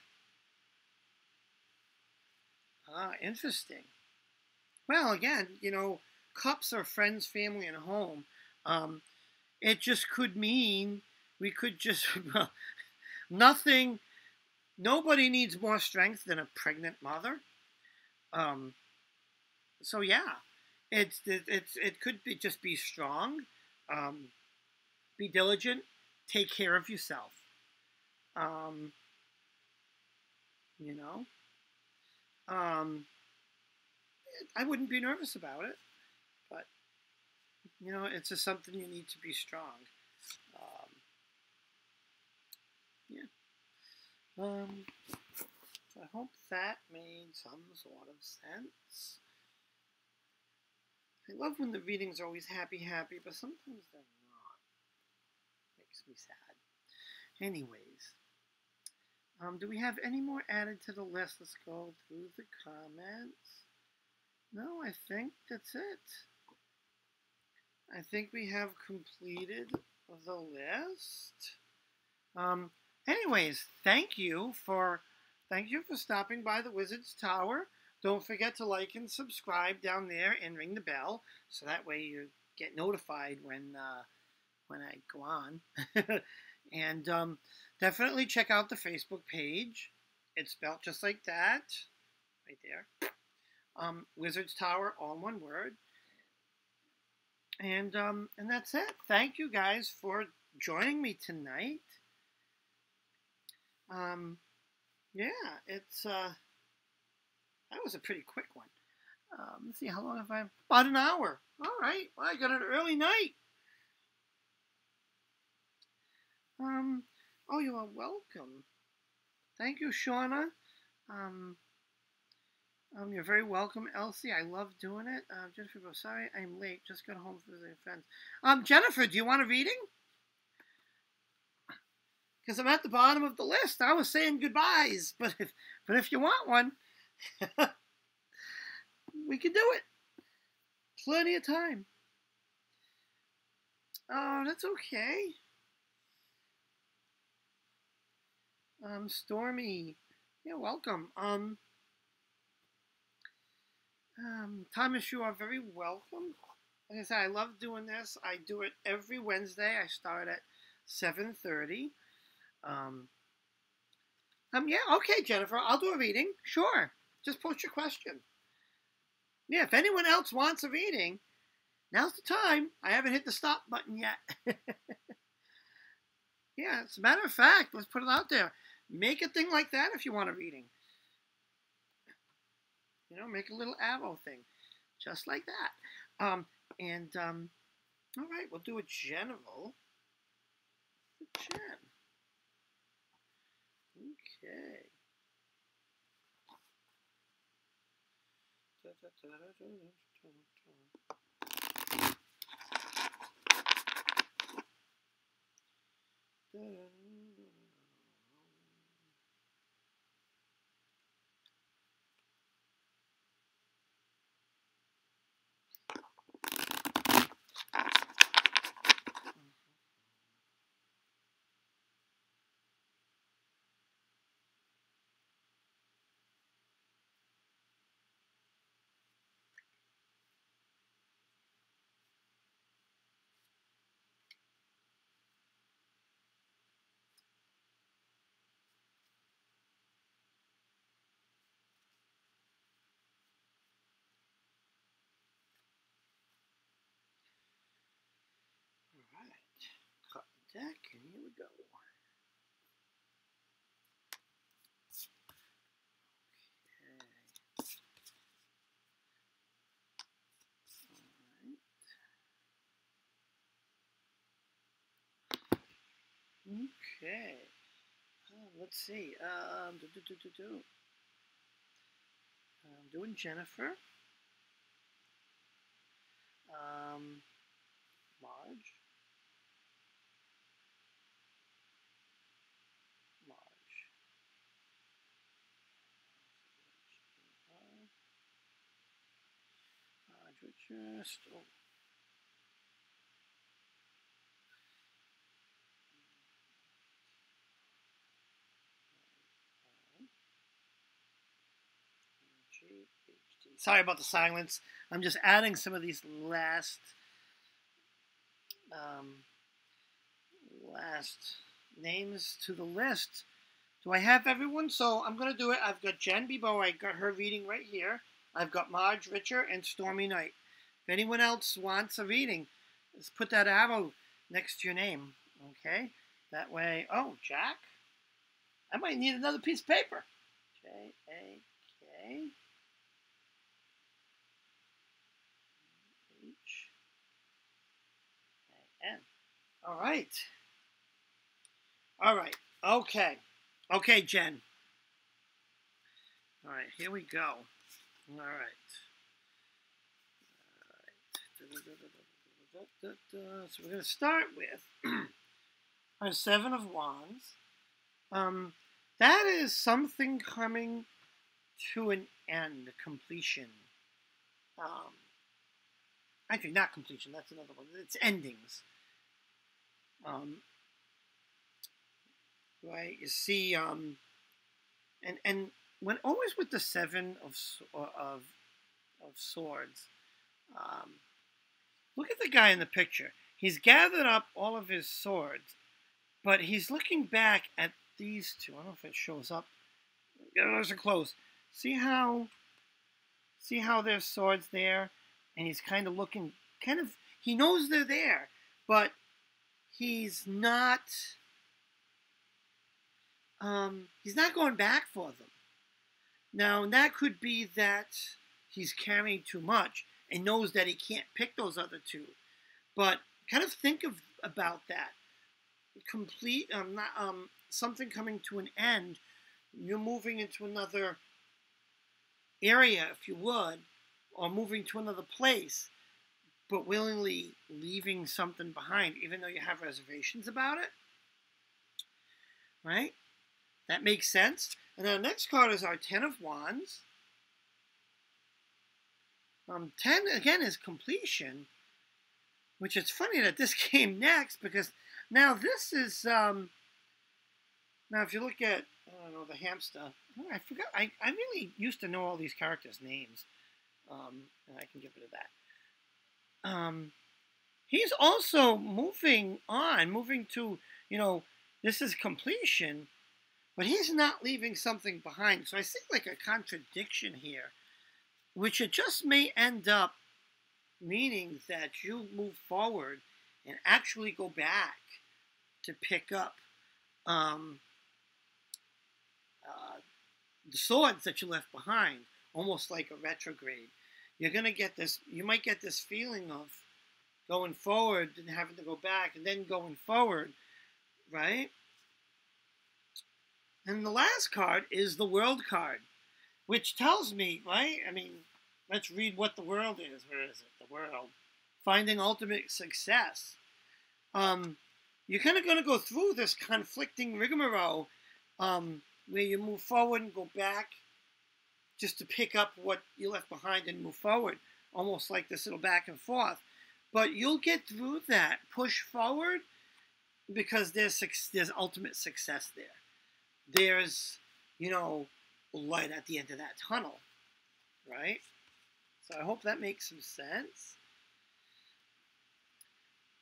Interesting. Well, again, you know, cups are friends, family, and home. It just could mean we could just nobody needs more strength than a pregnant mother. So yeah, it could be just be strong, be diligent, take care of yourself. You know, I wouldn't be nervous about it, but you know, it's just something you need to be strong. Yeah. So I hope that made some sort of sense. I love when the readings are always happy, but sometimes they're not. Makes me sad. Anyways, do we have any more added to the list? Let's go through the comments. No, I think that's it. I think we have completed the list. Anyways, thank you for stopping by the Wizards Tower. Don't forget to like and subscribe down there and ring the bell so that way you get notified when I go on. And definitely check out the Facebook page. It's spelled just like that, right there. WizardsTower, all one word. And that's it. Thank you guys for joining me tonight. Yeah, it's that was a pretty quick one. Let's see, how long have I? About an hour. All right. Well, I got an early night. Oh, you are welcome. Thank you, Shauna. You're very welcome, Elsie. I love doing it. Jennifer goes, sorry, I'm late. Just got home from visiting friends. Jennifer, do you want a reading? Because I'm at the bottom of the list. I was saying goodbyes, but if you want one, we can do it. Plenty of time. Oh, that's okay. Stormy, you're welcome. Thomas, you are very welcome. Like I said, I love doing this. I do it every Wednesday. I start at 7:30. Yeah, okay, Jennifer, I'll do a reading. Sure. Just post your question. Yeah, if anyone else wants a reading, now's the time. I haven't hit the stop button yet. Yeah, as a matter of fact, let's put it out there. Make a thing like that if you want a reading. You know, make a little arrow thing. Just like that. All right, we'll do a general. Gen. Okay. All right. Cut the deck, and here we go. Okay. Let's see. I'm doing Jennifer. Marge. Just sorry about the silence. I'm just adding some of these last names to the list. Do I have everyone? So I'm going to do it. I've got Jen Bebo. I got her reading right here. I've got Marge Richer and Stormy Knight. If anyone else wants a reading, just put that arrow next to your name. Okay? That way. Oh, Jack. I might need another piece of paper. J-A-K. H-A-N. All right. All right. Okay. Okay, Jen. All right. Here we go. All right. So we're going to start with our Seven of Wands. That is something coming to an end, completion. Actually, not completion. That's another one. It's endings. Right. You see. And when always with the Seven of Swords. look at the guy in the picture. He's gathered up all of his swords, but he's looking back at these two. I don't know if it shows up. Get those are close. See how there's swords there, and he's kind of looking, he knows they're there, but he's not going back for them. Now, that could be that he's carrying too much and knows that he can't pick those other two. But kind of think about that. Something coming to an end. You're moving into another area, if you would, or moving to another place, but willingly leaving something behind, even though you have reservations about it. Right? That makes sense. And our next card is our Ten of Wands. 10, again, is completion, which it's funny that this came next, because now this is, now if you look at, I don't know, the hamster, I forgot, I really used to know all these characters' names, and I can get rid of that. He's also moving to, this is completion, but he's not leaving something behind. So I see like a contradiction here, which it just may end up meaning that you move forward and actually go back to pick up the swords that you left behind, almost like a retrograde. You're going to get this, you might get this feeling of going forward and having to go back and then going forward, right? And the last card is the World card, which tells me, right? I mean, let's read what the World is. Where is it? The World. Finding ultimate success. You're kind of going to go through this conflicting rigmarole where you move forward and go back just to pick up what you left behind and move forward, almost like this little back and forth. But you'll get through that. Push forward because there's ultimate success there. There's, light at the end of that tunnel, right? So I hope that makes some sense.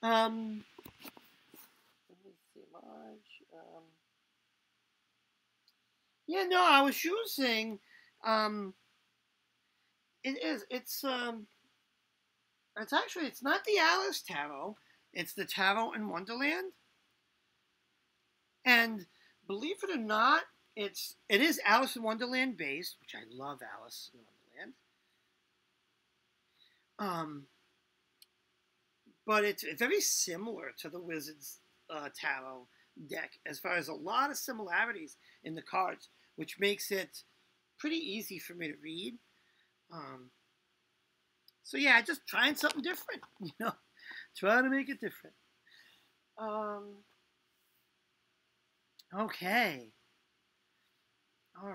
Let me see much. I was using, it's not the Alice Tarot, it's the Tarot in Wonderland. And believe it or not, it is Alice in Wonderland based, which I love Alice in Wonderland. But it's very similar to the Wizards Tarot deck as far as a lot of similarities in the cards, which makes it pretty easy for me to read. So yeah, just trying something different, trying to make it different. Okay. All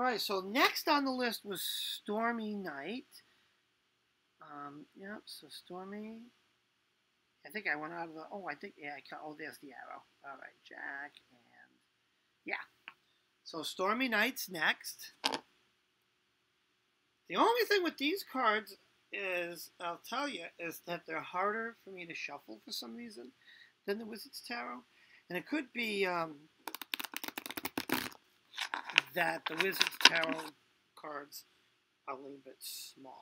right, so next on the list was Stormy Night. So Stormy. I think I went out of the, there's the arrow. All right, Jack, and yeah. So Stormy Night's next. The only thing with these cards is, I'll tell you, is that they're harder for me to shuffle for some reason than the Wizards Tarot. And it could be that the Wizards Tarot cards are a little bit smaller.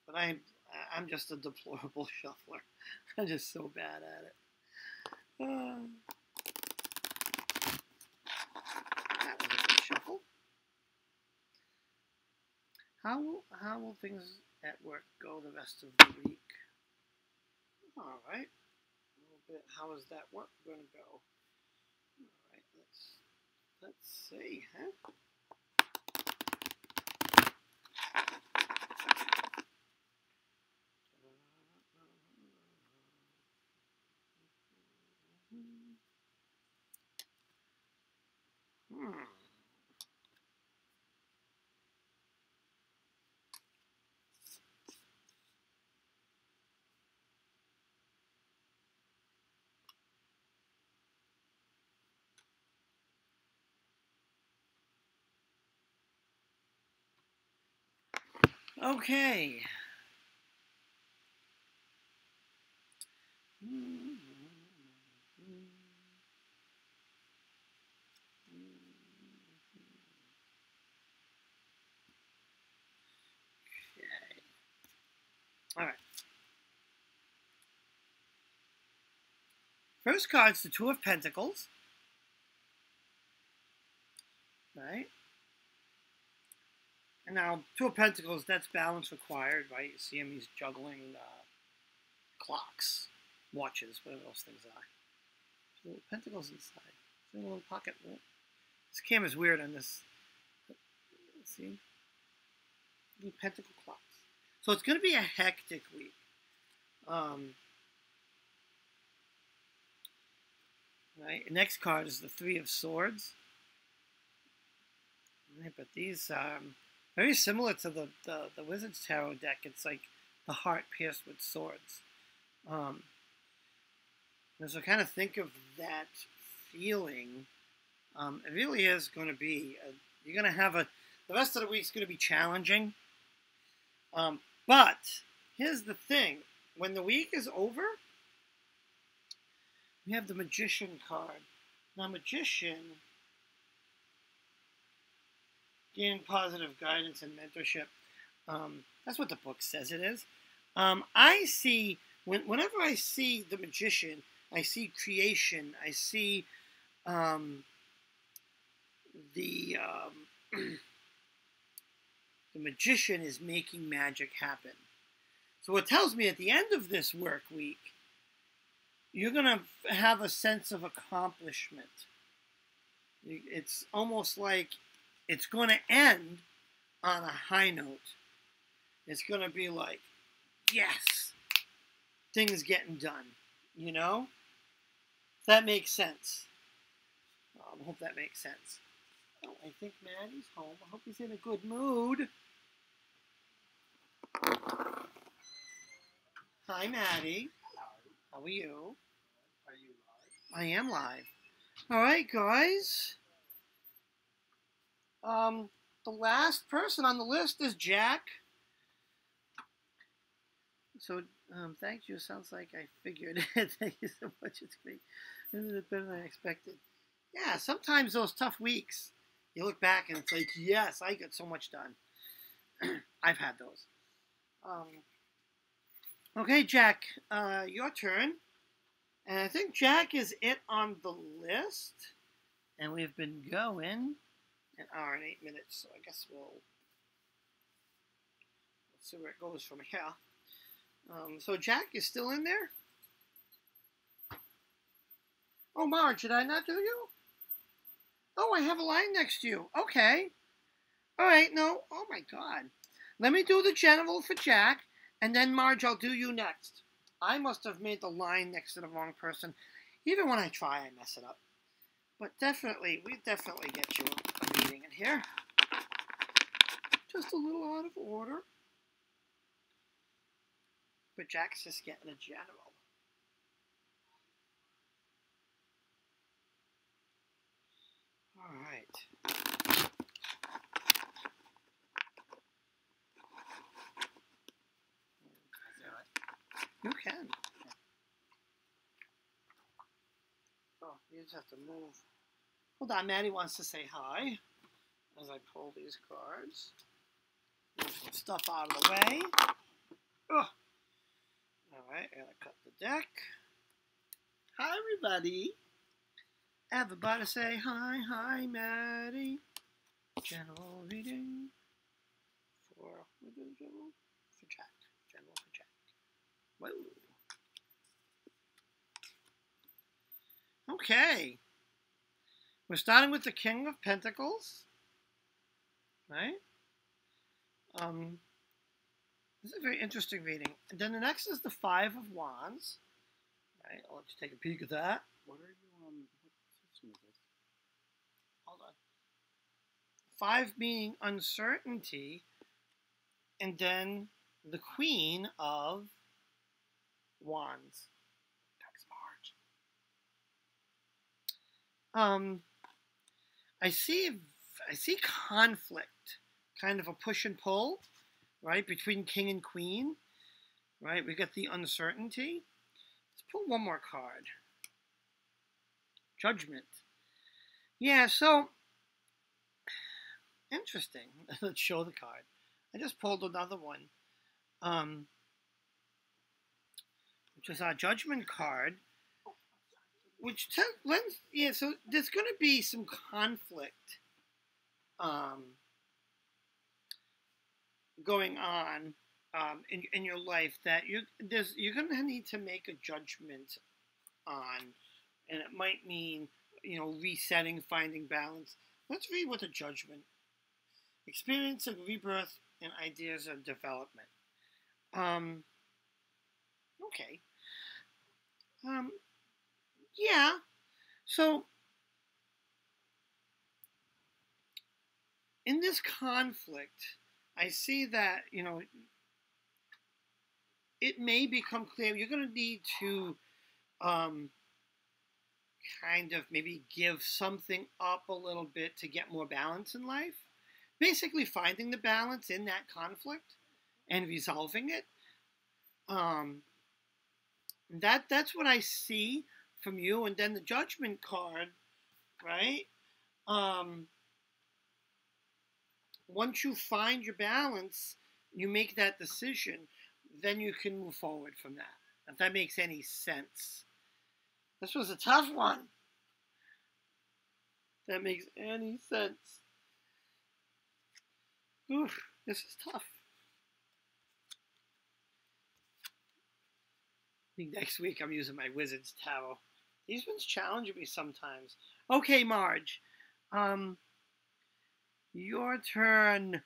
But I'm just a deplorable shuffler. I'm just so bad at it. That was a good shuffle. How will things at work go the rest of the week? All right. A little bit. How is that work going to go? All right. Let's see, huh? Okay. All right. First card's the Two of Pentacles. Right? And now, Two of Pentacles, that's balance required, right? You see him, he's juggling clocks, watches, whatever those things are. So little pentacles inside. See a little pocket. This camera's weird on this. Let's see. Little pentacle clocks. So it's going to be a hectic week. Right. Next card is the Three of Swords. Right, but these are very similar to the Wizards Tarot deck. It's like the heart pierced with swords. And so kind of think of that feeling. It really is going to be, you're going to have the rest of the week's going to be challenging. But here's the thing. When the week is over, we have the Magician card. Now, Magician, gain positive guidance and mentorship. That's what the book says it is. I see, whenever I see the Magician, I see creation. I see the Magician is making magic happen. So it tells me at the end of this work week, you're going to have a sense of accomplishment. It's almost like it's going to end on a high note. It's going to be like, yes, things getting done, you know? That makes sense. I hope that makes sense. Oh, I think Maddie's home. I hope he's in a good mood. Hi, Maddie. How are you? Are you live? I am live. All right, guys. The last person on the list is Jack. So, thank you. Sounds like I figured it. Thank you so much. It's great. This is better than I expected. Yeah, sometimes those tough weeks, you look back and it's like, yes, I got so much done. I've had those. Okay, Jack, your turn. And I think Jack is it on the list. And we've been going an hour and 8 minutes, so I guess let's see where it goes from here. So Jack is still in there? Oh, Marge, did I not do you? Oh, I have a line next to you. Okay. All right, no. Oh, my God. Let me do the general for Jack, and then, Marge, I'll do you next. I must have made the line next to the wrong person. Even when I try, I mess it up. But definitely, we definitely get you a meeting in here. Just a little out of order. But Jack's just getting a general. All right. You can. Oh, you just have to move. Hold on, Maddie wants to say hi as I pull these cards. Move some stuff out of the way. Oh. All right, I gotta cut the deck. Hi, everybody. Everybody say hi, hi, Maddie. General reading for Jack. General for Jack. Whoa. Okay. We're starting with the King of Pentacles. Right? This is a very interesting reading. And then the next is the Five of Wands. Right? I'll let you take a peek at that. What are you what system is this? Hold on. Five meaning uncertainty. And then the Queen of Wands. That's Marge. I see conflict, kind of a push and pull. right? Between king and queen, right? We got the uncertainty. Let's pull one more card. Judgment. Yeah, so interesting. Let's show the card. I just pulled another one, which is our Judgment card, which lends. Yeah, so there's going to be some conflict going on in your life that you're going to need to make a judgment on, and it might mean resetting, finding balance. Let's read what the Judgment: experience of rebirth and ideas of development. Okay. Yeah. So in this conflict, I see that it may become clear you're going to need to kind of maybe give something up a little bit to get more balance in life. Basically, finding the balance in that conflict and resolving it. That's what I see from you. And then the Judgment card, right? Once you find your balance, you make that decision, then you can move forward from that. If that makes any sense. This was a tough one. If that makes any sense. Oof, this is tough. I think next week I'm using my WizardsTower. These ones challenge me sometimes. Okay, Marge. Your turn.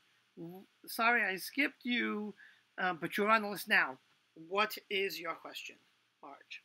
Sorry, I skipped you, but you're on the list now. What is your question, Marge?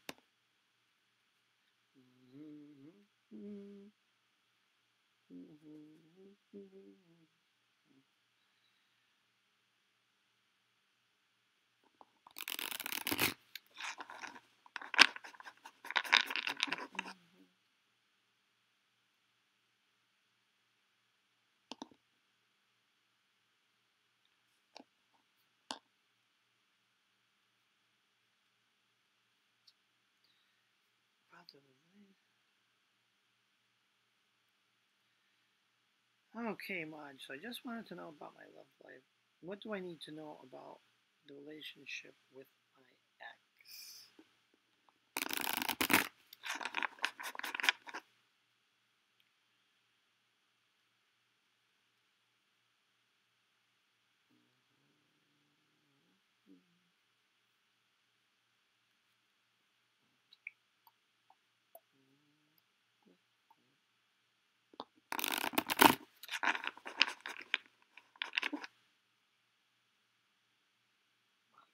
Okay, Marge, so I just wanted to know about my love life. What do I need to know about the relationship with my ex?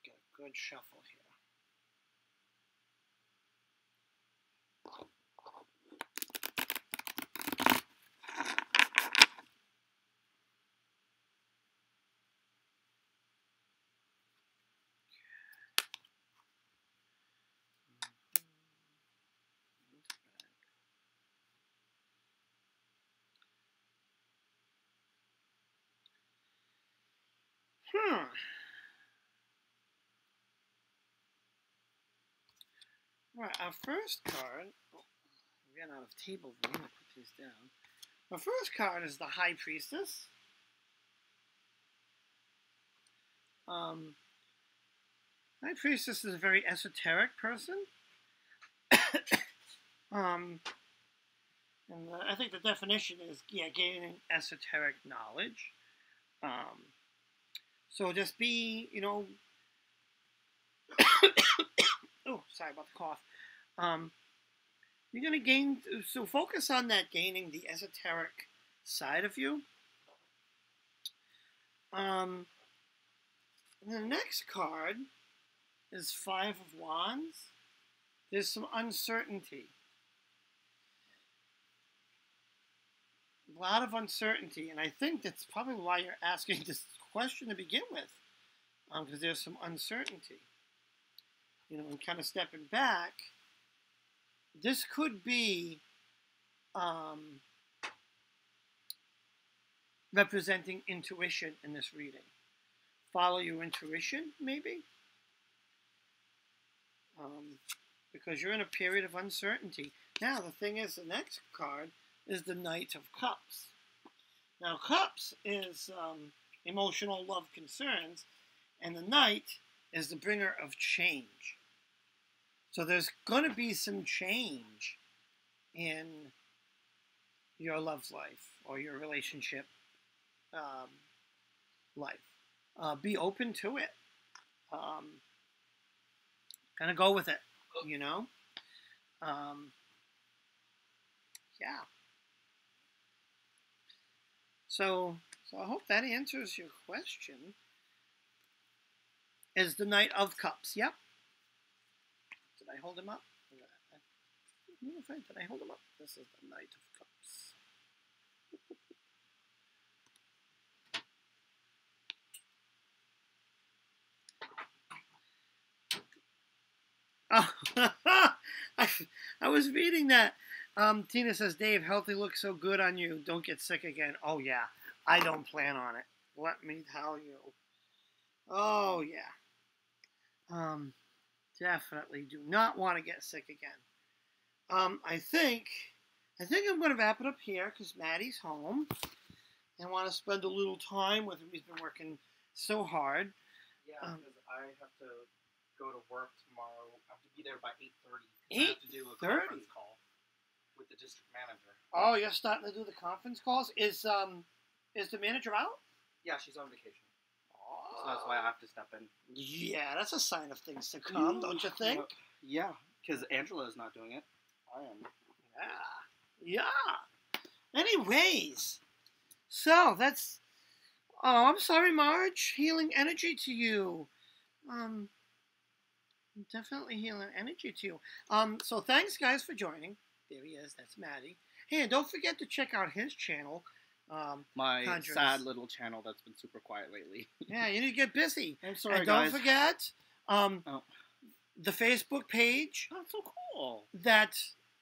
Get a good shuffle here. Right, our first card. Oh, I ran out of table room. I'm going to put these down. Our first card is the High Priestess. High Priestess is a very esoteric person. And I think the definition is, gaining esoteric knowledge. So just be, oh, sorry about the cough. You're going to gain, so focus on that, gaining the esoteric side of you. And the next card is Five of Wands. There's some uncertainty. A lot of uncertainty, and I think that's probably why you're asking this question to begin with, because there's some uncertainty. And kind of stepping back, this could be representing intuition in this reading. follow your intuition, maybe. Because you're in a period of uncertainty. Now, the thing is, the next card is the Knight of Cups. Now, Cups is emotional love concerns, and the Knight is the bringer of change. So there's going to be some change in your love life or your relationship life. Be open to it. Kind of go with it, you know? Yeah. So I hope that answers your question. Is the Knight of Cups? Yep. Did I hold him up? Did I hold him up? This is the Knight of Cups. Oh, I was reading that. Tina says, Dave, healthy looks so good on you. Don't get sick again. Oh, yeah. I don't plan on it. Let me tell you. Oh, yeah. Definitely do not want to get sick again. I think I'm going to wrap it up here because Maddie's home. And want to spend a little time with him. He's been working so hard. Yeah, because I have to go to work tomorrow. I have to be there by 8:30. I have to do a conference call with the district manager. Oh, you're starting to do the conference calls? Is the manager out? Yeah, she's on vacation. Oh. So that's why I have to step in. Yeah, that's a sign of things to come, don't you think? Yeah, because Angela is not doing it. I am. Yeah. Anyways, so that's. Oh, I'm sorry, Marge. Healing energy to you. Definitely healing energy to you. So thanks, guys, for joining. There he is. That's Maddie. Hey, and don't forget to check out his channel. My Conjurers. sad little channel that's been super quiet lately. Yeah, you need to get busy. I'm sorry, and guys. don't forget the Facebook page. Oh, that's so cool. That,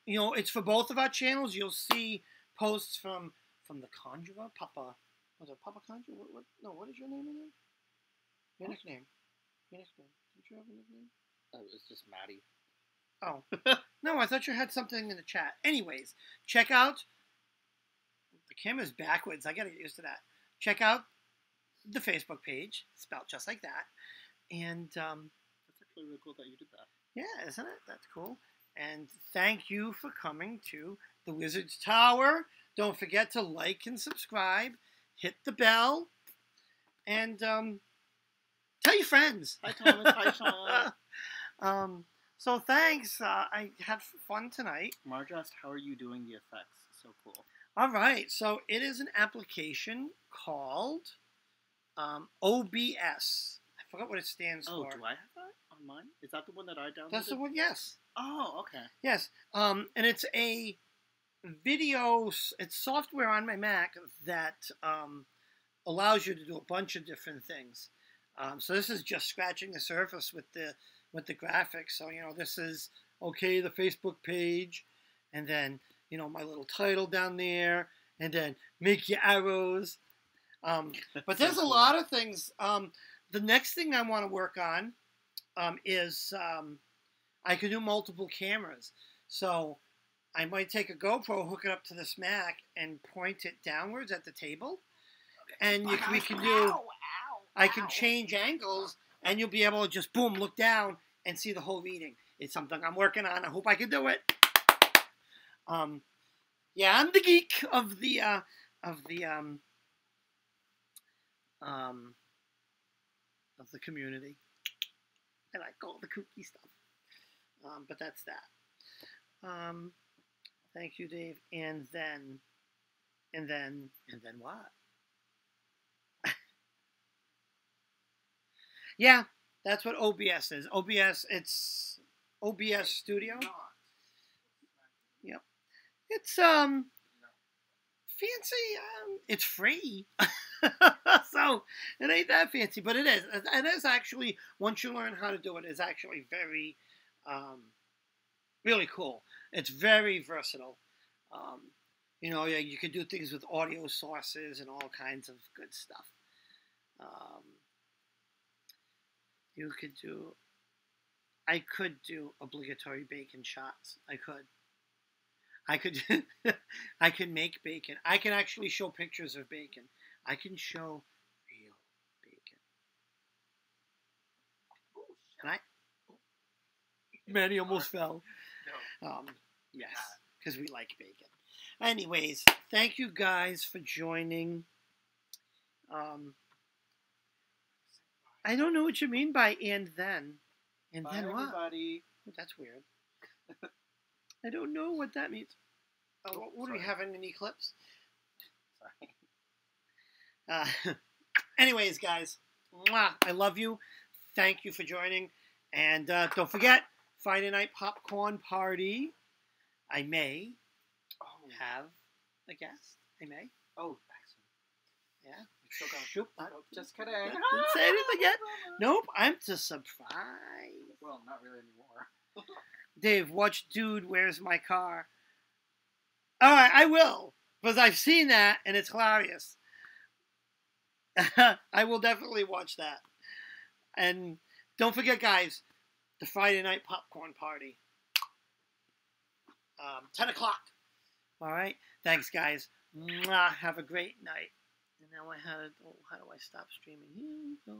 you know, it's for both of our channels. You'll see posts from the Conjurer, Papa. Was it Papa Conjurer? What is your name again? Your nickname. Did you have a nickname? It was just Maddie. Oh. No, I thought you had something in the chat. Anyways, check out. The camera's backwards. I gotta get used to that. Check out the Facebook page, spelled just like that. And that's actually really cool that you did that. Yeah, isn't it? That's cool. And thank you for coming to the Wizards Tower. Don't forget to like and subscribe. Hit the bell. And tell your friends. Hi, Thomas. Hi, Sean. So thanks. I had fun tonight. Marge asked, how are you doing the effects? So cool. All right. So it is an application called OBS. I forgot what it stands for. Oh, do I have that on mine? Is that the one that I downloaded? That's the one, yes. Oh, okay. Yes. And it's a video, it's software on my Mac that allows you to do a bunch of different things. So this is just scratching the surface with the graphics. So, you know, this is, okay, the Facebook page, and then, you know, my little title down there, and then make your arrows. But there's a lot of things. The next thing I want to work on is I can do multiple cameras. So I might take a GoPro, hook it up to this Mac, and point it downwards at the table. And we can do, I can change angles, and you'll be able to just, boom, look down and see the whole reading. It's something I'm working on. I hope I can do it. Yeah, I'm the geek of the community. I like all the kooky stuff. But that's that. Thank you, Dave. And then what? Yeah, that's what OBS is. OBS, it's OBS Studio. Yep. It's fancy. It's free. So it ain't that fancy, but it is. It is actually, once you learn how to do it, it's actually very really cool. It's very versatile. You know, you can do things with audio sources and all kinds of good stuff. You could do. I could do obligatory bacon shots. I could. I could. I can make bacon. I can actually show pictures of bacon. I can show real bacon. And Manny almost fell. No. Yes, because we like bacon. Anyways, thank you guys for joining. I don't know what you mean by and then. And Bye, then what? everybody. Oh, that's weird. I don't know what that means. What do we have in any clips? Sorry. Anyways, guys, mwah, I love you. Thank you for joining. And don't forget, Friday night popcorn party. I may have a guest. I may. Oh, excellent. Yeah. Still got Shoot. just kidding. Didn't say anything yet. Nope. I'm to surprise. Well, not really anymore. Dave, watch Dude, Where's My Car? All right, I will. Because I've seen that, and it's hilarious. I will definitely watch that. And don't forget, guys, the Friday night popcorn party. 10 o'clock. All right? Thanks, guys. Mwah. Have a great night. And now how do I stop streaming? Here we go.